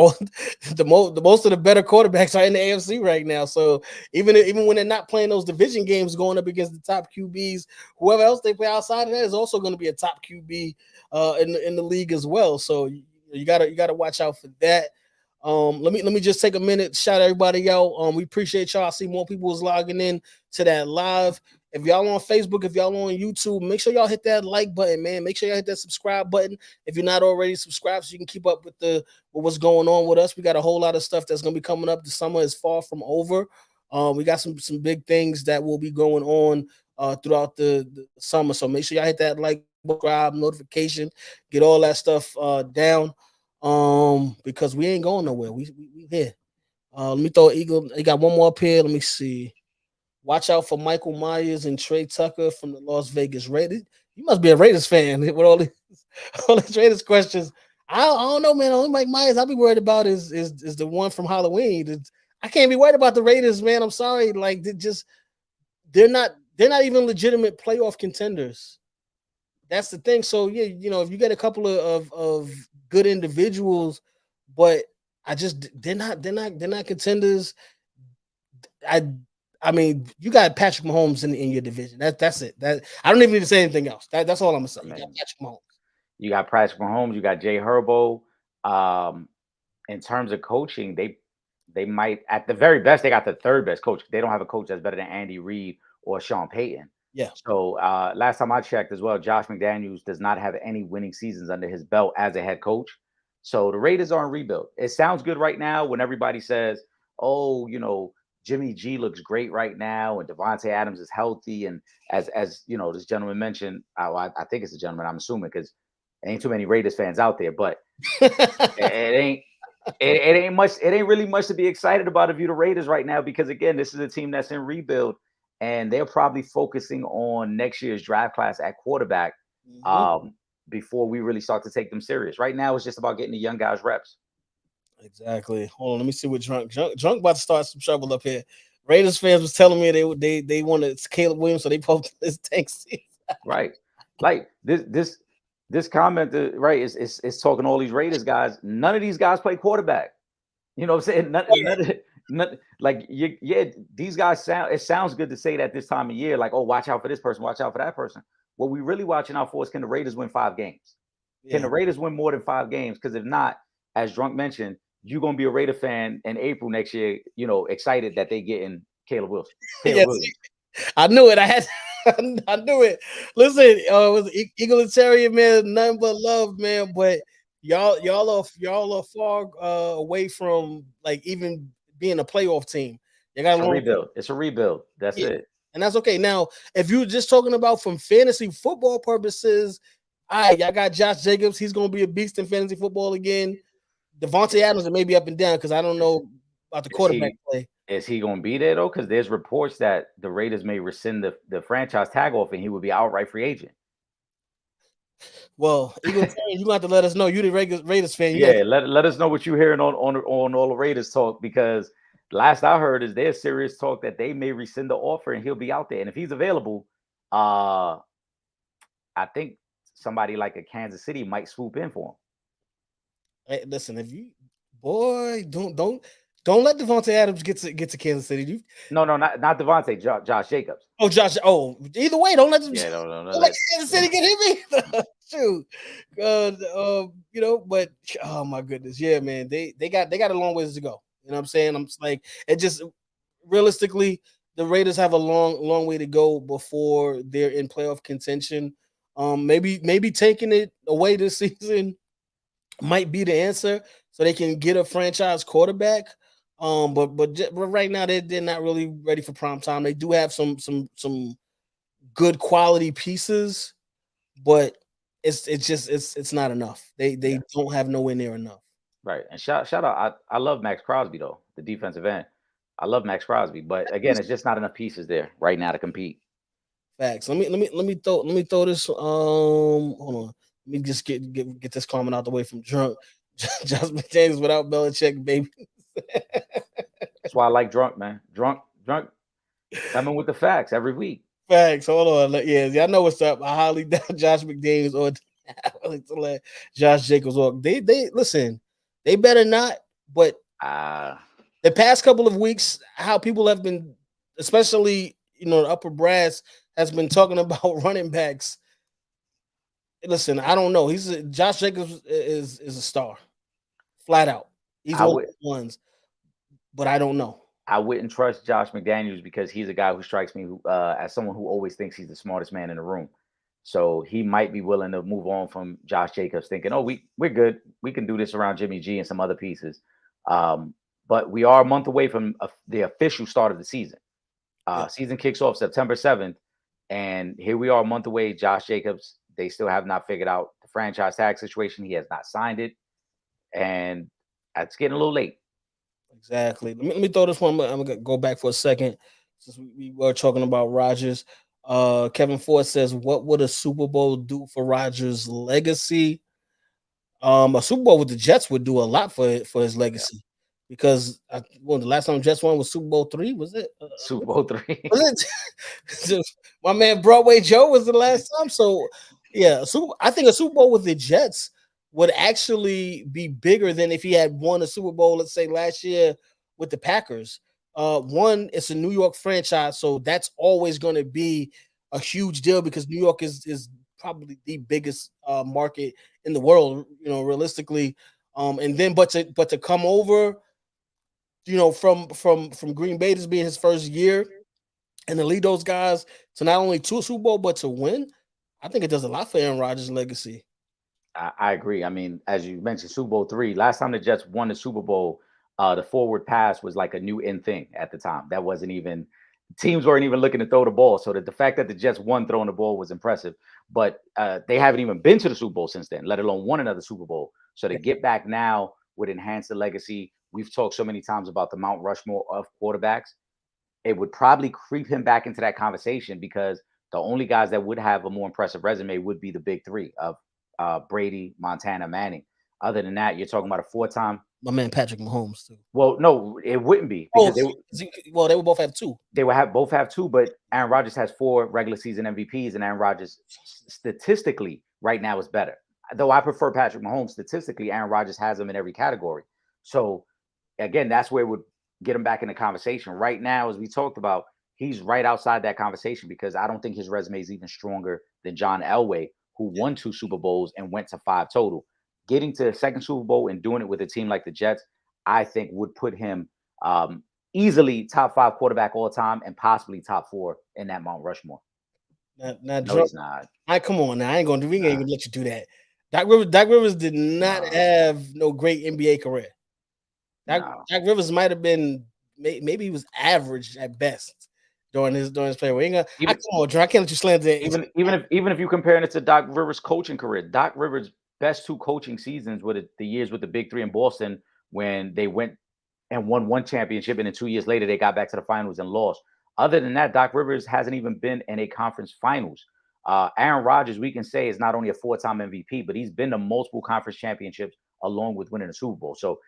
A: the most of the better quarterbacks are in the AFC right now. So even when they're not playing those division games, going up against the top QBs, whoever else they play outside of that is also going to be a top QB in the league as well. So you gotta watch out for that. Let me just take a minute, shout everybody out. We appreciate y'all. I see more people is logging in to that live. If y'all on Facebook, if y'all on YouTube, make sure y'all hit that like button, man. Make sure y'all hit that subscribe button if you're not already subscribed, so you can keep up with what's going on with us. We got a whole lot of stuff that's gonna be coming up. The summer is far from over. We got some big things that will be going on throughout the summer. So make sure y'all hit that like, subscribe, notification, get all that stuff down. Because we ain't going nowhere. We here. Let me throw Eagle. They got one more up here. Let me see. Watch out for Michael Myers and Trey Tucker from the Las Vegas Raiders. You must be a Raiders fan with all these Raiders questions. I don't know, man. Only Mike Myers I'll be worried about is the one from Halloween. I can't be worried about the Raiders, man. I'm sorry. Like they're not even legitimate playoff contenders. That's the thing. So yeah, if you get a couple of good individuals, but they're not contenders. I I mean, you got Patrick Mahomes in your division. That's it. That I don't even need to say anything else. That's all I'm gonna say.
B: I
A: You got
B: mean,
A: Patrick Mahomes.
B: you got Patrick Mahomes, you got Jay Herbo. Um, in terms of coaching, they might at the very best they got the third best coach. They don't have a coach that's better than Andy Reid or Sean Payton.
A: Yeah.
B: So last time I checked as well, Josh McDaniels does not have any winning seasons under his belt as a head coach. So the Raiders are in rebuild. It sounds good right now when everybody says, "Oh, Jimmy G looks great right now, and Devontae Adams is healthy." And as this gentleman mentioned, I think it's a gentleman. I'm assuming because ain't too many Raiders fans out there, but it ain't it ain't much. It ain't really much to be excited about if you're the Raiders right now, because again, this is a team that's in rebuild, and they're probably focusing on next year's draft class at quarterback
A: Mhm.
B: um, before we really start to take them serious. Right now, it's just about getting the young guys reps.
A: Exactly. Hold on, let me see what drunk about to start some trouble up here. Raiders fans was telling me they wanted Caleb Williams, so they posted this tanks.
B: Right, like this comment, right, is talking to all these Raiders guys. None of these guys play quarterback. You know what I'm saying? Like yeah, these guys sound. It sounds good to say that this time of year, like, oh, watch out for this person, watch out for that person. What we really watching out for is, can the Raiders win 5 games? Can
A: Yeah.
B: the Raiders win more than 5 games? Because if not, as Drunk mentioned, you're gonna be a Raider fan in April next year. Excited that they getting Caleb Wilson, Caleb
A: Yes,
B: Williams.
A: I knew it. I had I knew it. Listen, it was egalitarian, man, nothing but love, man. But y'all are far away from like even being a playoff team. You got
B: It's
A: a
B: a
A: long,
B: rebuild. It's a rebuild. That's
A: yeah,
B: it.
A: and that's okay. Now, if you're just talking about from fantasy football purposes, all right, y'all got Josh Jacobs. He's gonna be a beast in fantasy football again. Devontae Adams may be up and down because I don't
B: Is,
A: know about the
B: is
A: quarterback
B: he
A: play.
B: is he going to be there though? Because there's reports that the Raiders may rescind the franchise tag off, and he would be outright free agent.
A: Well, egalitarian, you gonna have to let us know. You the Raiders fan. You got
B: Yeah, let us know what you're hearing on all the Raiders talk, because last I heard is there's serious talk that they may rescind the offer and he'll be out there. And if he's available, uh, I think somebody like a Kansas City might swoop in for him.
A: Hey, listen, if you boy, don't let Devontae Adams get to Kansas City.
B: No, no, not Devontae, Josh Jacobs.
A: Oh, Josh. Oh, either way, don't let them.
B: Yeah, no, no, no,
A: Don't let Kansas City get him either. Shoot, but oh my goodness, yeah, man, they got a long ways to go. You know what I'm saying? I'm just like it just realistically, the Raiders have a long way to go before they're in playoff contention. Maybe taking it away this season might be the answer, so they can get a franchise quarterback. But right now they're not really ready for prime time. They do have some good quality pieces, but it's not enough. They
B: Yeah,
A: don't have nowhere near enough.
B: right. And shout out. I love Max Crosby though, the defensive end. I love Max Crosby, but again, it's just not enough pieces there right now to compete.
A: Facts. Let me throw this. Hold on. Let me just get this comment out the way from drunk. Josh McDaniels without Belichick, baby.
B: That's why I like drunk, man. Drunk, coming with the facts every week.
A: Facts. Hold on. Yeah, I know what's up. I highly doubt Josh McDaniels or to let Josh Jacobs walk. They listen. They better not. But
B: Ah,
A: the past couple of weeks, how people have been, especially the upper brass, has been talking about running backs. Listen, I don't know. Josh Jacobs is a star, flat out. He's
B: I
A: one of
B: would
A: the ones, but I don't know.
B: I wouldn't trust Josh McDaniels because he's a guy who strikes me as someone who always thinks he's the smartest man in the room. So he might be willing to move on from Josh Jacobs, thinking, "Oh, we're good. We can do this around Jimmy G and some other pieces." Um, but we are a month away from the official start of the season.
A: Yeah,
B: Season kicks off September 7th, and here we are a month away. Josh Jacobs, they still have not figured out the franchise tag situation. He has not signed it, and it's getting a little late.
A: exactly. Let me throw this one. I'm gonna go back for a second since we were talking about Rodgers. Kevin Ford says, "What would a Super Bowl do for Rodgers' legacy?" A Super Bowl with the Jets would do a lot for his
B: Yeah.
A: legacy because the last time Jets won was Super Bowl three. Was it?
B: Super Bowl three.
A: Was it? Just- my man Broadway Joe was the last time. So yeah, I think a Super Bowl with the Jets would actually be bigger than if he had won a Super Bowl, let's say last year with the Packers. One, it's a New York franchise, so that's always going to be a huge deal because New York is probably the biggest market in the world, realistically. And then but to come over, from Green Bay, this being his first year and to lead those guys to not only to a Super Bowl but to win, I think it does a lot for Aaron Rodgers' legacy.
B: I agree. I mean, as you mentioned, Super Bowl three. Last time the Jets won the Super Bowl, the forward pass was like a new in thing at the time. That wasn't even teams weren't even looking to throw the ball. So the fact that the Jets won throwing the ball was impressive. But they haven't even been to the Super Bowl since then, let alone won another Super Bowl. So to get back now would enhance the legacy. We've talked so many times about the Mount Rushmore of quarterbacks. It would probably creep him back into that conversation because the only guys that would have a more impressive resume would be the big three of Brady, Montana, Manning. Other than that, you're talking about a four-time.
A: My man Patrick Mahomes too.
B: Well, no, it wouldn't be
A: Oh,
B: because
A: well, they would both have two.
B: they will have both have two, but Aaron Rodgers has four regular season MVPs, and Aaron Rodgers statistically right now is better. Though I prefer Patrick Mahomes statistically, Aaron Rodgers has him in every category. So again, that's where it would get him back in the conversation. Right now, as we talked about, he's right outside that conversation because I don't think his resume is even stronger than John Elway, who won two Super Bowls and went to five total. Getting to the second Super Bowl and doing it with a team like the Jets, I think would put him easily top five quarterback all time and possibly top four in that Mount Rushmore.
A: Not
B: No,
A: drunk.
B: he's not.
A: I come on now. I ain't gonna do. We ain't
B: Nah,
A: gonna let you do that. Doc Rivers did not
B: nah,
A: have no great NBA career. Doc,
B: nah.
A: Doc Rivers might have been maybe he was average at best during his play. We ain't gonna.
B: Even
A: Come on, Drew. I can't let you slander that.
B: even if you comparing it to Doc Rivers' coaching career, Doc Rivers' best two coaching seasons were the years with the Big Three in Boston when they went and won one championship, and then 2 years later they got back to the finals and lost. Other than that, Doc Rivers hasn't even been in a conference finals. Aaron Rodgers, we can say, is not only a four-time MVP, but he's been to multiple conference championships along with winning a Super Bowl. So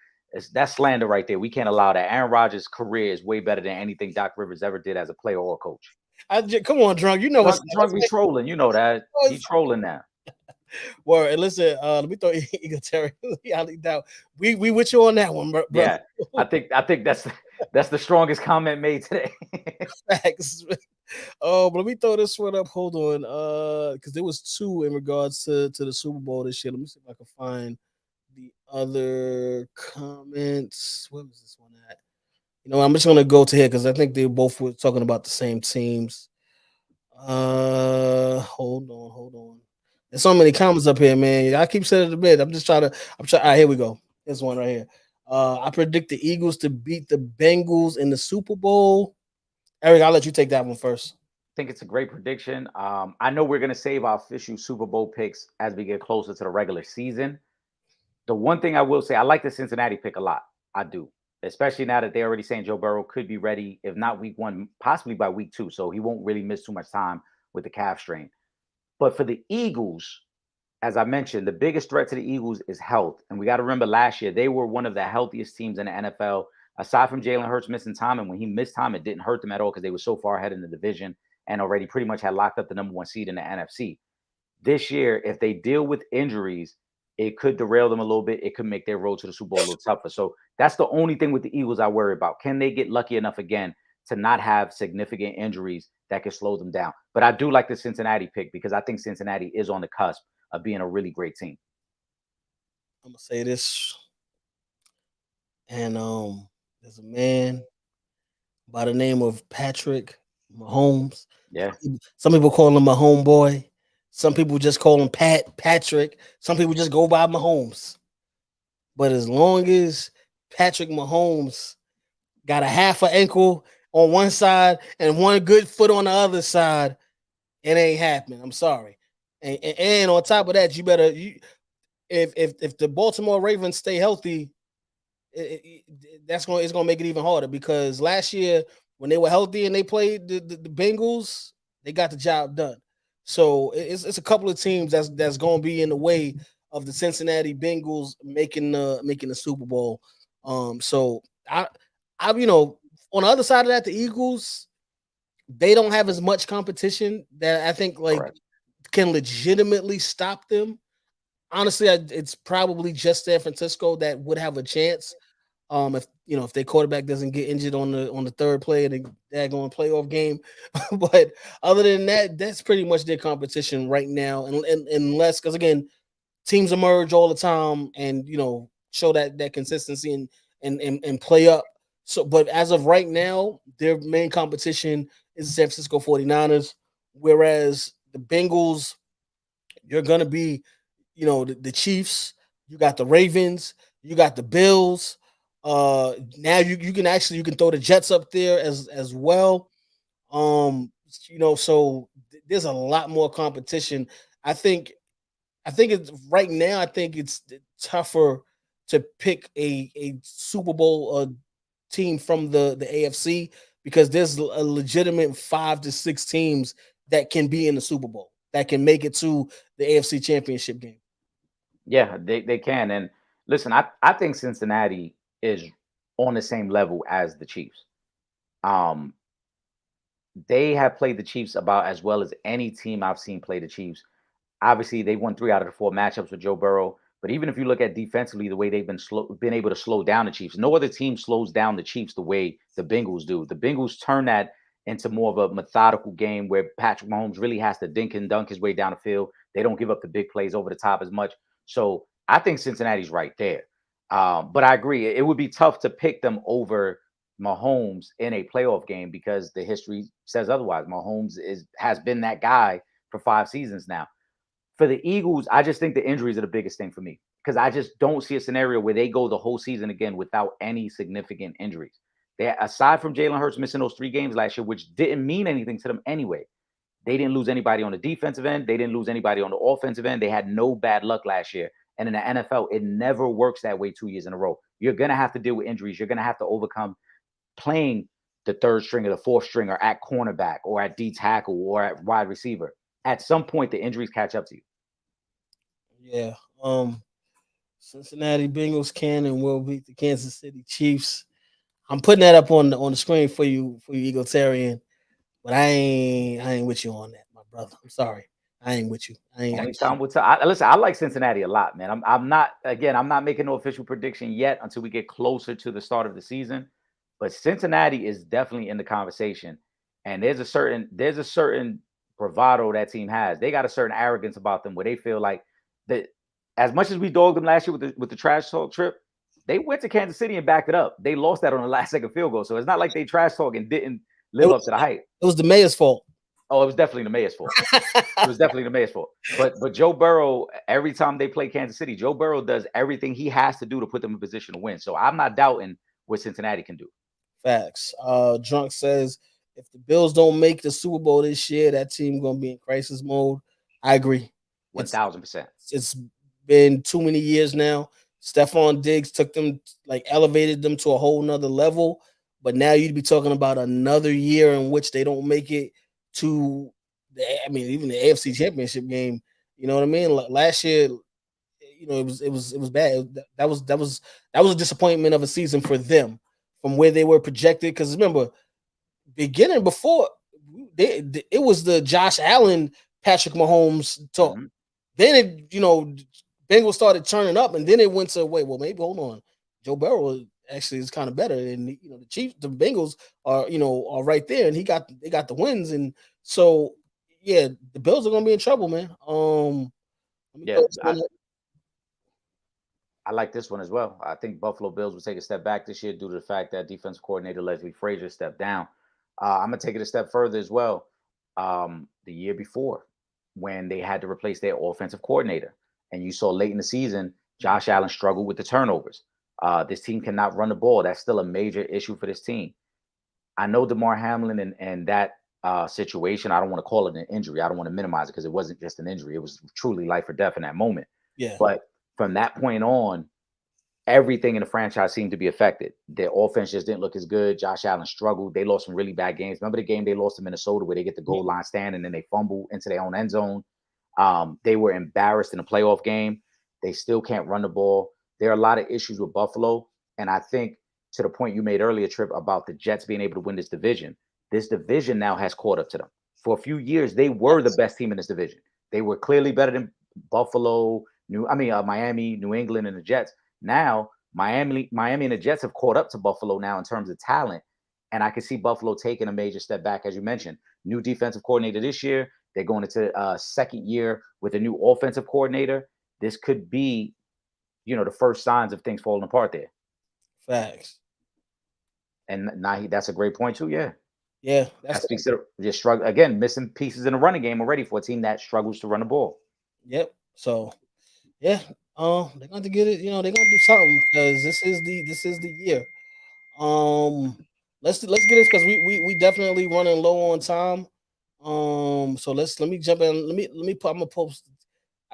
B: that's slander right there. We can't allow that. Aaron Rodgers' career is way better than anything Doc Rivers ever did as a player or coach.
A: Come on, drunk. You know what's
B: Drunk be trolling, you know that. He trolling now.
A: word. And listen, let me throw Eagle Terry highly doubt. We with you on that one, brother.
B: Yeah. I think that's the strongest comment made today.
A: Facts. Oh, but let me throw this one up. Hold on. Because there was two in regards to the Super Bowl this year. Let me see if I can find the other comments. Where was this one I'm just gonna go to here because I think they both were talking about the same teams. Hold on. There's so many comments up here, man. I keep saying it a bit. I'm just trying to. I'm trying. All right, here we go. This one right here. I predict the Eagles to beat the Bengals in the Super Bowl. Eric, I'll let you take that one first.
B: Think it's a great prediction. I know we're going to save our official Super Bowl picks as we get closer to the regular season. The one thing I will say, I like the Cincinnati pick a lot. I do, especially now that they're already saying Joe Burrow could be ready, if not week one, possibly by week two. So he won't really miss too much time with the calf strain. But for the Eagles, as I mentioned, the biggest threat to the Eagles is health. And we got to remember last year, they were one of the healthiest teams in the NFL, aside from Jalen Hurts missing time. And when he missed time, it didn't hurt them at all because they were so far ahead in the division and already pretty much had locked up the number one seed in the NFC. This year, if they deal with injuries, it could derail them a little bit. It could make their road to the Super Bowl a little tougher. So that's the only thing with the Eagles I worry about. Can they get lucky enough again to not have significant injuries that could slow them down? But I do like the Cincinnati pick because I think Cincinnati is on the cusp of being a really great team.
A: I'm gonna say this, and there's a man by the name of Patrick Mahomes.
B: Yeah.
A: Some people call him a homeboy. Some people just call him Patrick. Some people just go by Mahomes. But as long as Patrick Mahomes got a half an ankle on one side and one good foot on the other side, it ain't happening. I'm sorry. And on top of that, if the Baltimore Ravens stay healthy, it's gonna make it even harder because last year when they were healthy and they played the Bengals, they got the job done. So it's a couple of teams that's gonna be in the way of the Cincinnati Bengals making the Super Bowl. So I on the other side of that, the Eagles, they don't have as much competition that I think like
B: Correct.
A: can legitimately stop them. Honestly, it's probably just San Francisco that would have a chance. If their quarterback doesn't get injured on the third play of the daggone playoff game, but other than that, that's pretty much their competition right now. And unless, because again, teams emerge all the time, and show that consistency and play up. So, but as of right now, their main competition is the San Francisco 49ers, whereas the Bengals, you're gonna be the Chiefs, you got the Ravens, you got the Bills. Now you can throw the Jets up there as well. So there's a lot more competition. I think I think it's right now. I think it's tougher to pick a Super Bowl team from the AFC because there's a legitimate 5 to 6 teams that can be in the Super Bowl that can make it to the AFC Championship game.
B: Yeah, they can. And listen, I think Cincinnati is on the same level as the Chiefs. Um, they have played the Chiefs about as well as any team I've seen play the Chiefs. Obviously, they won 3 out of the 4 matchups with Joe Burrow. But even if you look at defensively, the way they've been able to slow down the Chiefs, no other team slows down the Chiefs the way the Bengals do. The Bengals turn that into more of a methodical game where Patrick Mahomes really has to dink and dunk his way down the field. They don't give up the big plays over the top as much. So I think Cincinnati's right there. But I agree, it would be tough to pick them over Mahomes in a playoff game because the history says otherwise. Mahomes has been that guy for 5 seasons now. For the Eagles, I just think the injuries are the biggest thing for me because I just don't see a scenario where they go the whole season again without any significant injuries. They, aside from Jalen Hurts missing those 3 games last year, which didn't mean anything to them anyway, they didn't lose anybody on the defensive end. They didn't lose anybody on the offensive end. They had no bad luck last year. And in the NFL, it never works that way 2 years in a row. You're going to have to deal with injuries. You're going to have to overcome playing the third string or the fourth string or at cornerback or at D tackle or at wide receiver. At some point, the injuries catch up to you.
A: Yeah. Cincinnati Bengals can and will beat the Kansas City Chiefs. I'm putting that up on the screen for you, Egalitarian. But I ain't with you on that, my brother. I'm sorry. I ain't with you. I ain't.
B: Only time will tell. Listen, I like Cincinnati a lot, man. I'm not again. I'm not making no official prediction yet until we get closer to the start of the season. But Cincinnati is definitely in the conversation, and there's a certain bravado that team has. They got a certain arrogance about them where they feel like that. As much as we dogged them last year with the trash talk trip, They went to Kansas City and backed it up. They lost that on the last second field goal. So it's not like they trash talk and didn't
A: It
B: live
A: was,
B: up to the hype.
A: it was the mayor's fault.
B: Oh, it was definitely the mayor's fault. It was definitely the mayor's fault. But Joe Burrow, every time they play Kansas City, Joe Burrow does everything he has to do to put them in position to win. So I'm not doubting what Cincinnati can do.
A: Facts. Drunk says if the Bills don't make the Super Bowl this year, that team gonna be in crisis mode. I agree. It's
B: 1000%.
A: it's been too many years now. Stephon Diggs took them, like, elevated them to a whole nother level. But now you'd be talking about another year in which they don't make it to I mean, even the AFC Championship game. You know what I mean? Last year, it was bad. That was a disappointment of a season for them from where they were projected. Because remember, beginning before it was the Josh Allen, Patrick Mahomes talk.
B: Mhm.
A: Then Bengals started turning up, and then it went to wait. Well, maybe hold on, Joe Burrow actually is kind of better, and the Chiefs, the Bengals are right there, and they got the wins, and so yeah, the Bills are gonna be in trouble, man. Let me
B: Yeah,
A: throw this one up.
B: I like this one as well. I think Buffalo Bills will take a step back this year due to the fact that defensive coordinator Leslie Frazier stepped down. I'm gonna take it a step further as well. The year before, when they had to replace their offensive coordinator, and you saw late in the season, Josh Allen struggled with the turnovers. This team cannot run the ball. That's still a major issue for this team. I know DeMar Hamlin and that situation. I don't want to call it an injury. I don't want to minimize it because it wasn't just an injury. It was truly life or death in that moment.
A: Yeah,
B: But from that point on, everything in the franchise seemed to be affected. Their offense just didn't look as good. Josh Allen struggled. They lost some really bad games. Remember the game they lost to Minnesota where they get the goal line stand and then they fumble into their own end zone? They were embarrassed in a playoff game. They still can't run the ball. There are a lot of issues with Buffalo. And I think to the point you made earlier, Trip, about the Jets being able to win this division now has caught up to them. For a few years, they were the best team in this division. They were clearly better than Buffalo, Miami, New England, and the Jets. Now, Miami and the Jets have caught up to Buffalo now in terms of talent. And I can see Buffalo taking a major step back, as you mentioned. New defensive coordinator this year. They're going into second year with a new offensive coordinator. This could be, the first signs of things falling apart there.
A: facts.
B: And now that's a great point too. Yeah,
A: Yeah,
B: that speaks to just struggle again, missing pieces in the running game already for a team that struggles to run the ball.
A: yep. So yeah, they're going to get it. They're going to do something because this is the year. Um, let's get this because we definitely running low on time. So let me jump in. Let me put. I'm gonna post.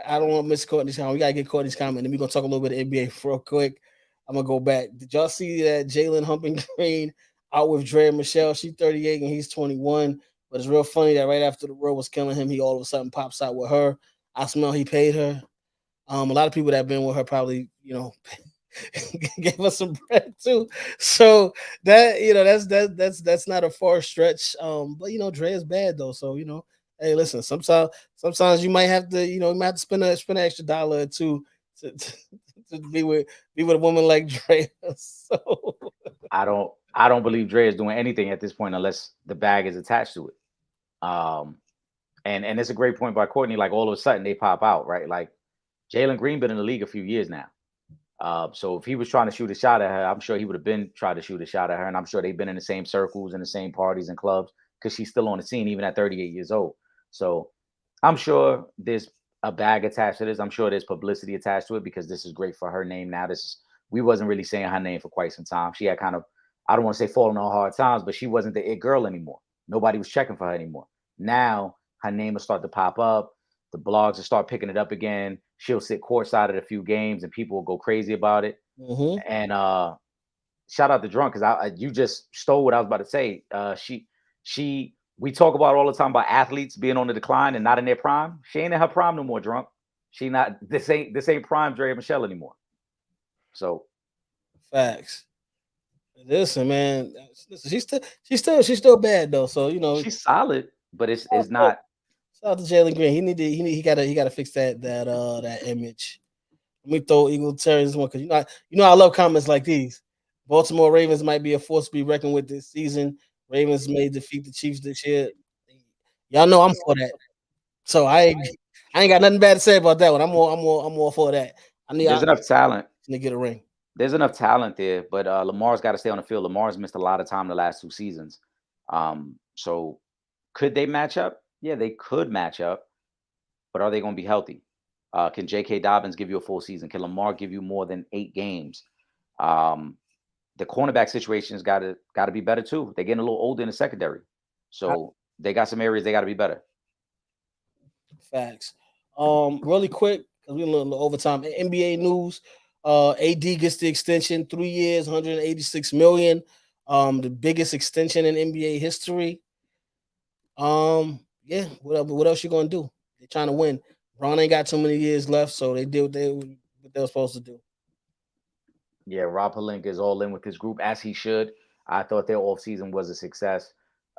A: I don't want to miss Courtney's comment. We gotta get Courtney's comment. Then we're gonna talk a little bit of NBA real quick. I'm gonna go back. Did y'all see that Jalen Humping Green out with Dre Michelle? She's 38 and he's 21. But it's real funny that right after the world was killing him, he all of a sudden pops out with her. I smell he paid her. A lot of people that have been with her probably, gave us some bread too. So that's not a far stretch. But Dre is bad though. So hey, listen, sometimes you might have to, spend an extra dollar or two to be with a woman like Dre. So
B: I don't believe Dre is doing anything at this point unless the bag is attached to it. Um, and it's a great point by Courtney. Like all of a sudden they pop out, right? Like Jalen Green been in the league a few years now. So if he was trying to shoot a shot at her, I'm sure he would have been trying to shoot a shot at her, and I'm sure they've been in the same circles and the same parties and clubs because she's still on the scene even at 38 years old. So I'm sure there's a bag attached to this. I'm sure there's publicity attached to it because this is great for her name now. We wasn't really saying her name for quite some time. She had kind of, I don't want to say falling on hard times, but she wasn't the it girl anymore. Nobody was checking for her anymore. Now her name will start to pop up. The blogs will start picking it up again. She'll sit courtside at a few games and people will go crazy about it.
A: mhm.
B: And shout out to Drunk because you just stole what I was about to say. We talk about all the time about athletes being on the decline and not in their prime. She ain't in her prime no more, Drunk. She not this ain't prime Dre Michelle anymore. So
A: Facts. Listen, man. Listen, she's still bad though. So
B: she's solid, but it's
A: shout
B: not.
A: out to Jalen Green. He gotta fix that image. Let me throw Eagle Terrence one because I love comments like these. Baltimore Ravens might be a force to be reckoned with this season. Ravens may defeat the Chiefs this year. Y'all know I'm for that. So I ain't got nothing bad to say about that one. I'm all for that. I
B: There's enough talent.
A: to get a ring.
B: There's enough talent there, but Lamar's got to stay on the field. Lamar's missed a lot of time the last 2 seasons. So could they match up? Yeah, they could match up, but are they going to be healthy? Can J.K. Dobbins give you a full season? Can Lamar give you more than 8 games? Um, the cornerback situation has got to be better too. They're getting a little older in the secondary,
A: I-
B: so they got some areas they got to be better.
A: Facts. Really quick because we're a little overtime. NBA news. AD gets the extension, 3 years, 186 million. The biggest extension in NBA history. Yeah. What else you gonna do? They're trying to win. Bron ain't got too many years left, so they did what they were supposed to do.
B: Yeah, Rob Pelinka is all in with his group as he should. I thought their offseason was a success.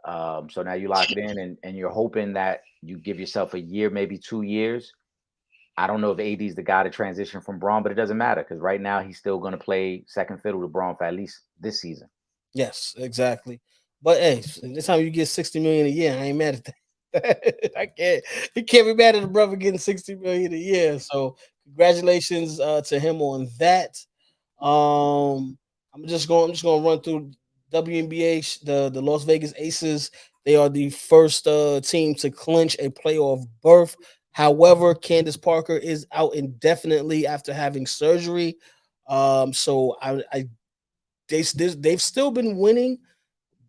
B: So now you lock it in and you're hoping that you give yourself a year, maybe 2 years. I don't know if AD is the guy to transition from Braun, but it doesn't matter because right now he's still going to play second fiddle to Braun for at least this season.
A: Yes, exactly. But hey, this time you get 60 million a year, I ain't mad at that. I can't. You can't be mad at the brother getting 60 million a year. So congratulations to him on that. Um, I'm just gonna run through WNBA. The Las Vegas Aces. They are the first team to clinch a playoff berth. However, Candace Parker is out indefinitely after having surgery. So they've still been winning,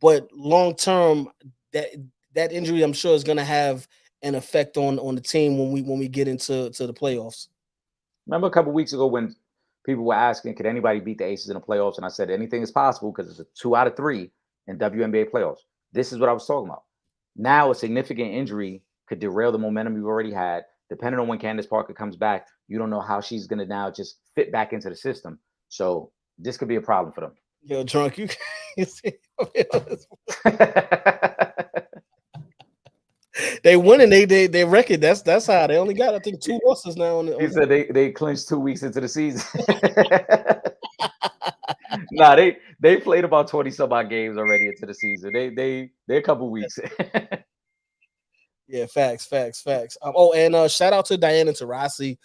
A: but long term, that that injury I'm sure is going to have an effect on the team when we get into the playoffs.
B: Remember a couple weeks ago when people were asking, could anybody beat the Aces in the playoffs? And I said anything is possible because it's a 2 out of 3 in WNBA playoffs. This is what I was talking about. Now a significant injury could derail the momentum you've already had. Depending on when Candace Parker comes back, you don't know how she's going to now just fit back into the system. So this could be a problem for them.
A: Yo, drunk, you see, they winning. They record. That's how they only got I think 2 losses now
B: He
A: on
B: said they clinched 2 weeks into the season. Nah, they played about 20 some odd games already into the season. They're a couple weeks.
A: Yeah, facts. Oh, and shout out to Diana Taurasi.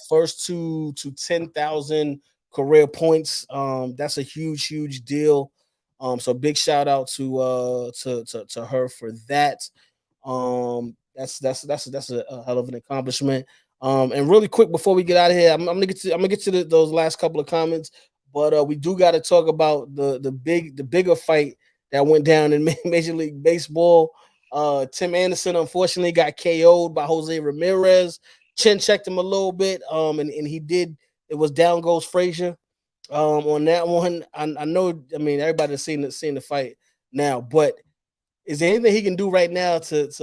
A: First to 10,000 career points. That's a huge deal. So big shout out to her for that. That's a hell of an accomplishment. And really quick before we get out of here, I'm gonna get to those last couple of comments, but we do got to talk about the bigger fight that went down in Major League Baseball. Tim Anderson unfortunately got KO'd by Jose Ramirez. Chin checked him a little bit, and he did. It was down goes Frazier. On that one, I know. I mean, everybody's seen the fight now, but is there anything he can do right now to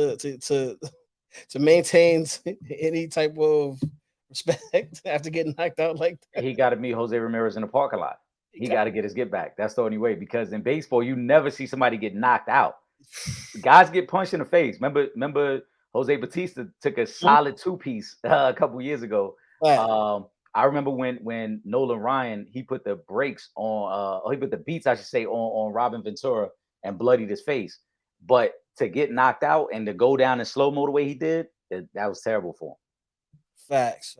A: maintain any type of respect after getting knocked out like that?
B: He got to meet Jose Ramirez in the parking lot.
A: He
B: He
A: got-
B: got to get his get back. That's the only way because in baseball, you never see somebody get knocked out. Guys get punched in the face. Remember Jose Batista took a solid 2 piece a couple years ago.
A: Right.
B: I remember when Nolan Ryan he put the brakes on, or he put the beats, I should say, on Robin Ventura and bloodied his face. But to get knocked out and to go down in slow mo the way he did, that was terrible for him.
A: Facts.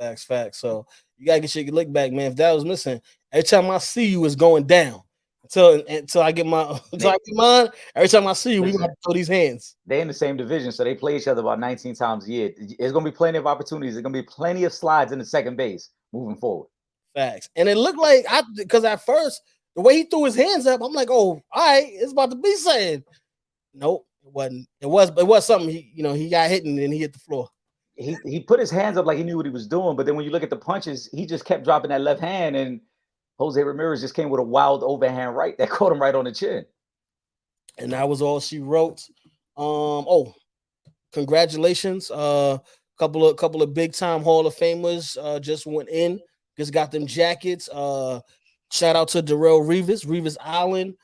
A: So you gotta get your lick back, man. If that was missing, every time I see you, it's going down. Until I get my until I get mine. Every time I see you, we gonna
B: Listen,
A: have to throw these hands.
B: they in the same division, so they play each other about 19 times a year. There's gonna be plenty of opportunities. There's gonna be plenty of slides in the second base moving forward.
A: Facts. And it looked like because at first the way he threw his hands up, I'm like, oh, all right, it's about to be saying. Nope, it wasn't. It was something he got hit and then he hit the floor.
B: He put his hands up like he knew what he was doing, but then when you look at the punches, he just kept dropping that left hand, and Jose Ramirez just came with a wild overhand right that caught him right on the chin.
A: And that was all she wrote. Oh, congratulations. Couple of big time Hall of Famers just went in, just got them jackets. Shout out to Darrell Revis Island,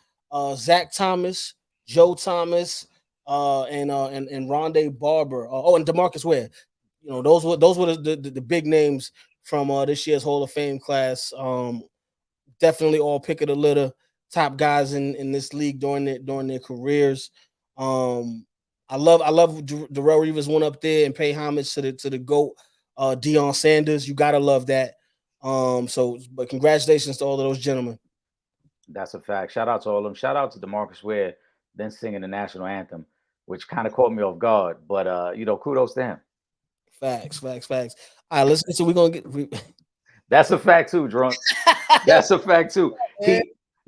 A: Zach Thomas, Joe Thomas, and Rondé Barber. And DeMarcus Ware. Those were the big names from this year's Hall of Fame class. Definitely all pick of the litter, top guys in this league during their careers. I love Darrell Revis went up there and pay homage to the GOAT, Deion Sanders. You gotta love that. But congratulations to all of those gentlemen.
B: That's a fact. Shout out to all of them. Shout out to DeMarcus Ware, then singing the national anthem, which kind of caught me off guard. But kudos to him.
A: Facts, facts, facts. All right, listen. So we're gonna get.
B: That's a fact too, drunk. That's a fact too.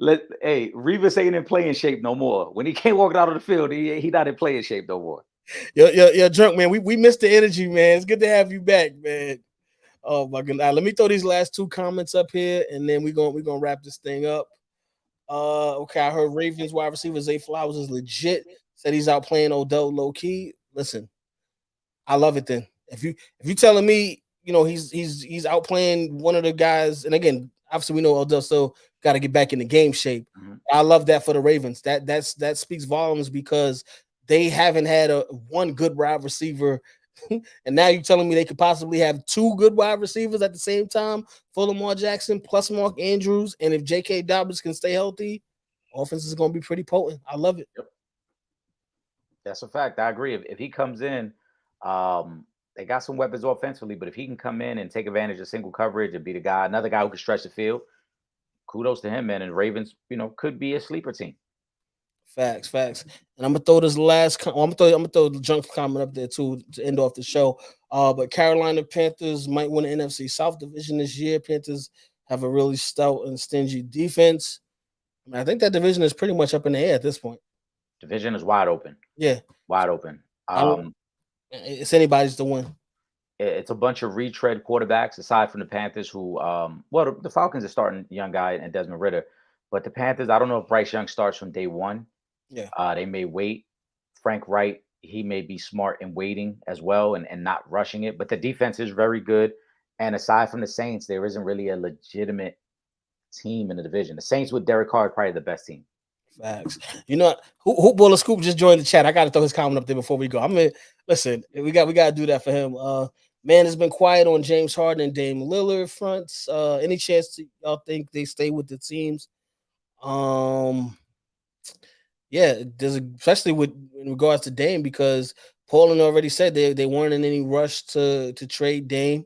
B: Revis ain't in playing shape no more. When he can't walk out of the field, he not in playing shape no more.
A: You're drunk, man. We missed the energy, man. It's good to have you back, man. Oh my goodness. Let me throw these last two comments up here, and then we're gonna wrap this thing up. Okay, I heard Ravens wide receiver Zay Flowers is legit. Said he's out playing Odell low key. Listen, I love it. Then if you telling me, he's out playing one of the guys, and again, obviously we know Odell still got to get back in the game shape.
B: Mhm.
A: I love that for the Ravens. That speaks volumes because they haven't had a one good wide receiver. And now you're telling me they could possibly have two good wide receivers at the same time for Lamar Jackson plus Mark Andrews. And if J.K. Dobbins can stay healthy, offense is going to be pretty potent. I love it.
B: Yep. That's a fact. I agree. If he comes in, they got some weapons offensively, but if he can come in and take advantage of single coverage and be another guy who can stretch the field, kudos to him, man. And Ravens, could be a sleeper team.
A: Facts, facts. And I'm gonna throw this last. I'm gonna throw the junk comment up there too to end off the show. But Carolina Panthers might win the NFC South Division this year. Panthers have a really stout and stingy defense. I think that division is pretty much up in the air at this point.
B: Division is wide open.
A: Yeah,
B: Wide open.
A: it's anybody's to win.
B: It's a bunch of retread quarterbacks aside from the Panthers, who, the Falcons are starting young guy and Desmond Ritter, but the Panthers, I don't know if Bryce Young starts from day one.
A: Yeah,
B: They may wait. Frank Wright, he may be smart in waiting as well and not rushing it. But the defense is very good. And aside from the Saints, there isn't really a legitimate team in the division. The Saints with Derek Carr is probably the best team.
A: facts. You know, who Baller Scoop just joined the chat. I got to throw his comment up there before we go. I mean, listen, we got to do that for him. Man has been quiet on James Harden and Dame Lillard fronts. Any chance y'all think they stay with the teams? Yeah, especially with in regards to Dame because Portland already said they weren't in any rush to trade Dame.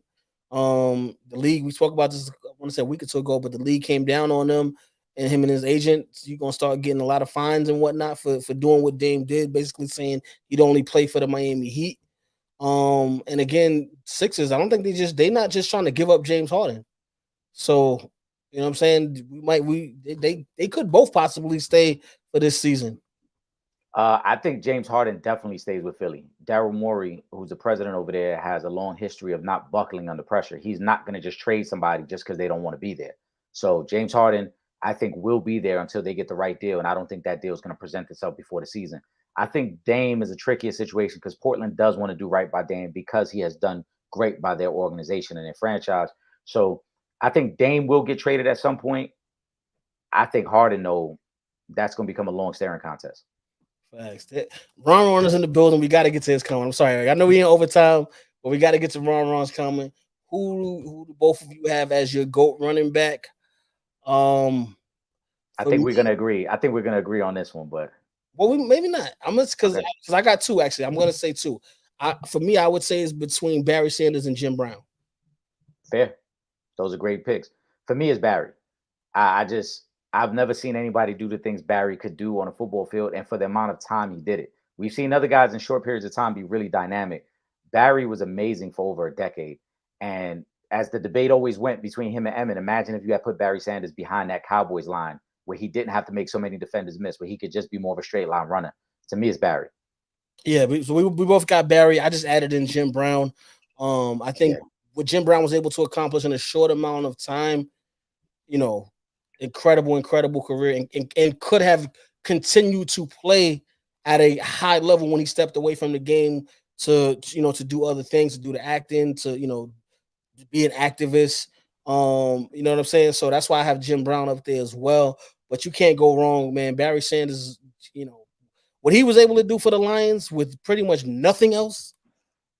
A: The league we spoke about this I want to say a week or two ago, but the league came down on them and him and his agent. You're gonna start getting a lot of fines and whatnot for doing what Dame did, basically saying he'd only play for the Miami Heat. And again, Sixers, I don't think they're not just trying to give up James Harden. So you know what I'm saying? They could both possibly stay for this season.
B: I think James Harden definitely stays with Philly. Daryl Morey, who's the president over there, has a long history of not buckling under pressure. He's not going to just trade somebody just because they don't want to be there. So James Harden, I think, will be there until they get the right deal. And I don't think that deal is going to present itself before the season. I think Dame is a trickier situation because Portland does want to do right by Dame because he has done great by their organization and their franchise. So I think Dame will get traded at some point. I think Harden, though, that's going to become a long staring contest.
A: Facts. Ron is in the building. We got to get to his comment. I'm sorry. I know we in overtime, but we got to get to Ron's comment. Who do both of you have as your GOAT running back?
B: I think we're gonna agree. I think we're gonna agree on this one, but
A: maybe not. I'm just because I got two actually. I'm gonna say two. For me, I would say it's between Barry Sanders and Jim Brown.
B: Fair. Those are great picks. For me, it's Barry. I've never seen anybody do the things Barry could do on a football field, and for the amount of time he did it. We've seen other guys in short periods of time be really dynamic. Barry was amazing for over a decade. And as the debate always went between him and Emmett, imagine if you had put Barry Sanders behind that Cowboys line where he didn't have to make so many defenders miss, where he could just be more of a straight line runner. To me, it's Barry.
A: Yeah, we both got Barry. I just added in Jim Brown. I think what Jim Brown was able to accomplish in a short amount of time, incredible career and could have continued to play at a high level when he stepped away from the game to do other things, to do the acting, to be an activist. You know what I'm saying? So that's why I have Jim Brown up there as well. But you can't go wrong, man. Barry Sanders, what he was able to do for the Lions with pretty much nothing else.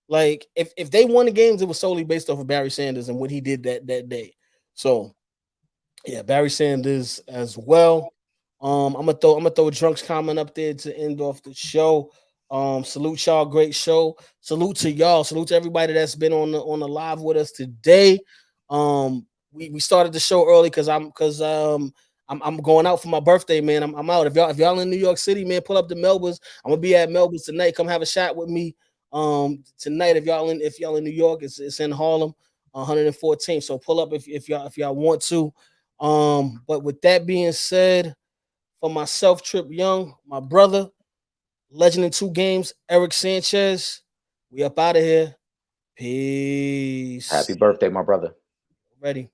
A: Like if they won the games, it was solely based off of Barry Sanders and what he did that day. So yeah, Barry Sanders as well. I'm gonna throw Drunk's comment up there to end off the show. Salute y'all, great show. Salute to y'all. Salute to everybody that's been on the live with us today. we started the show early because I'm going out for my birthday, man. I'm out. If y'all in New York City, man, pull up to Melba's. I'm gonna be at Melba's tonight. Come have a shot with me. Tonight, if y'all in New York, it's in Harlem, 114. So pull up if y'all want to. But with that being said, for myself, Trip Young, my brother, legend in two games, Eric Sanchez. We up out of here. Peace.
B: Happy birthday, my brother.
A: Ready.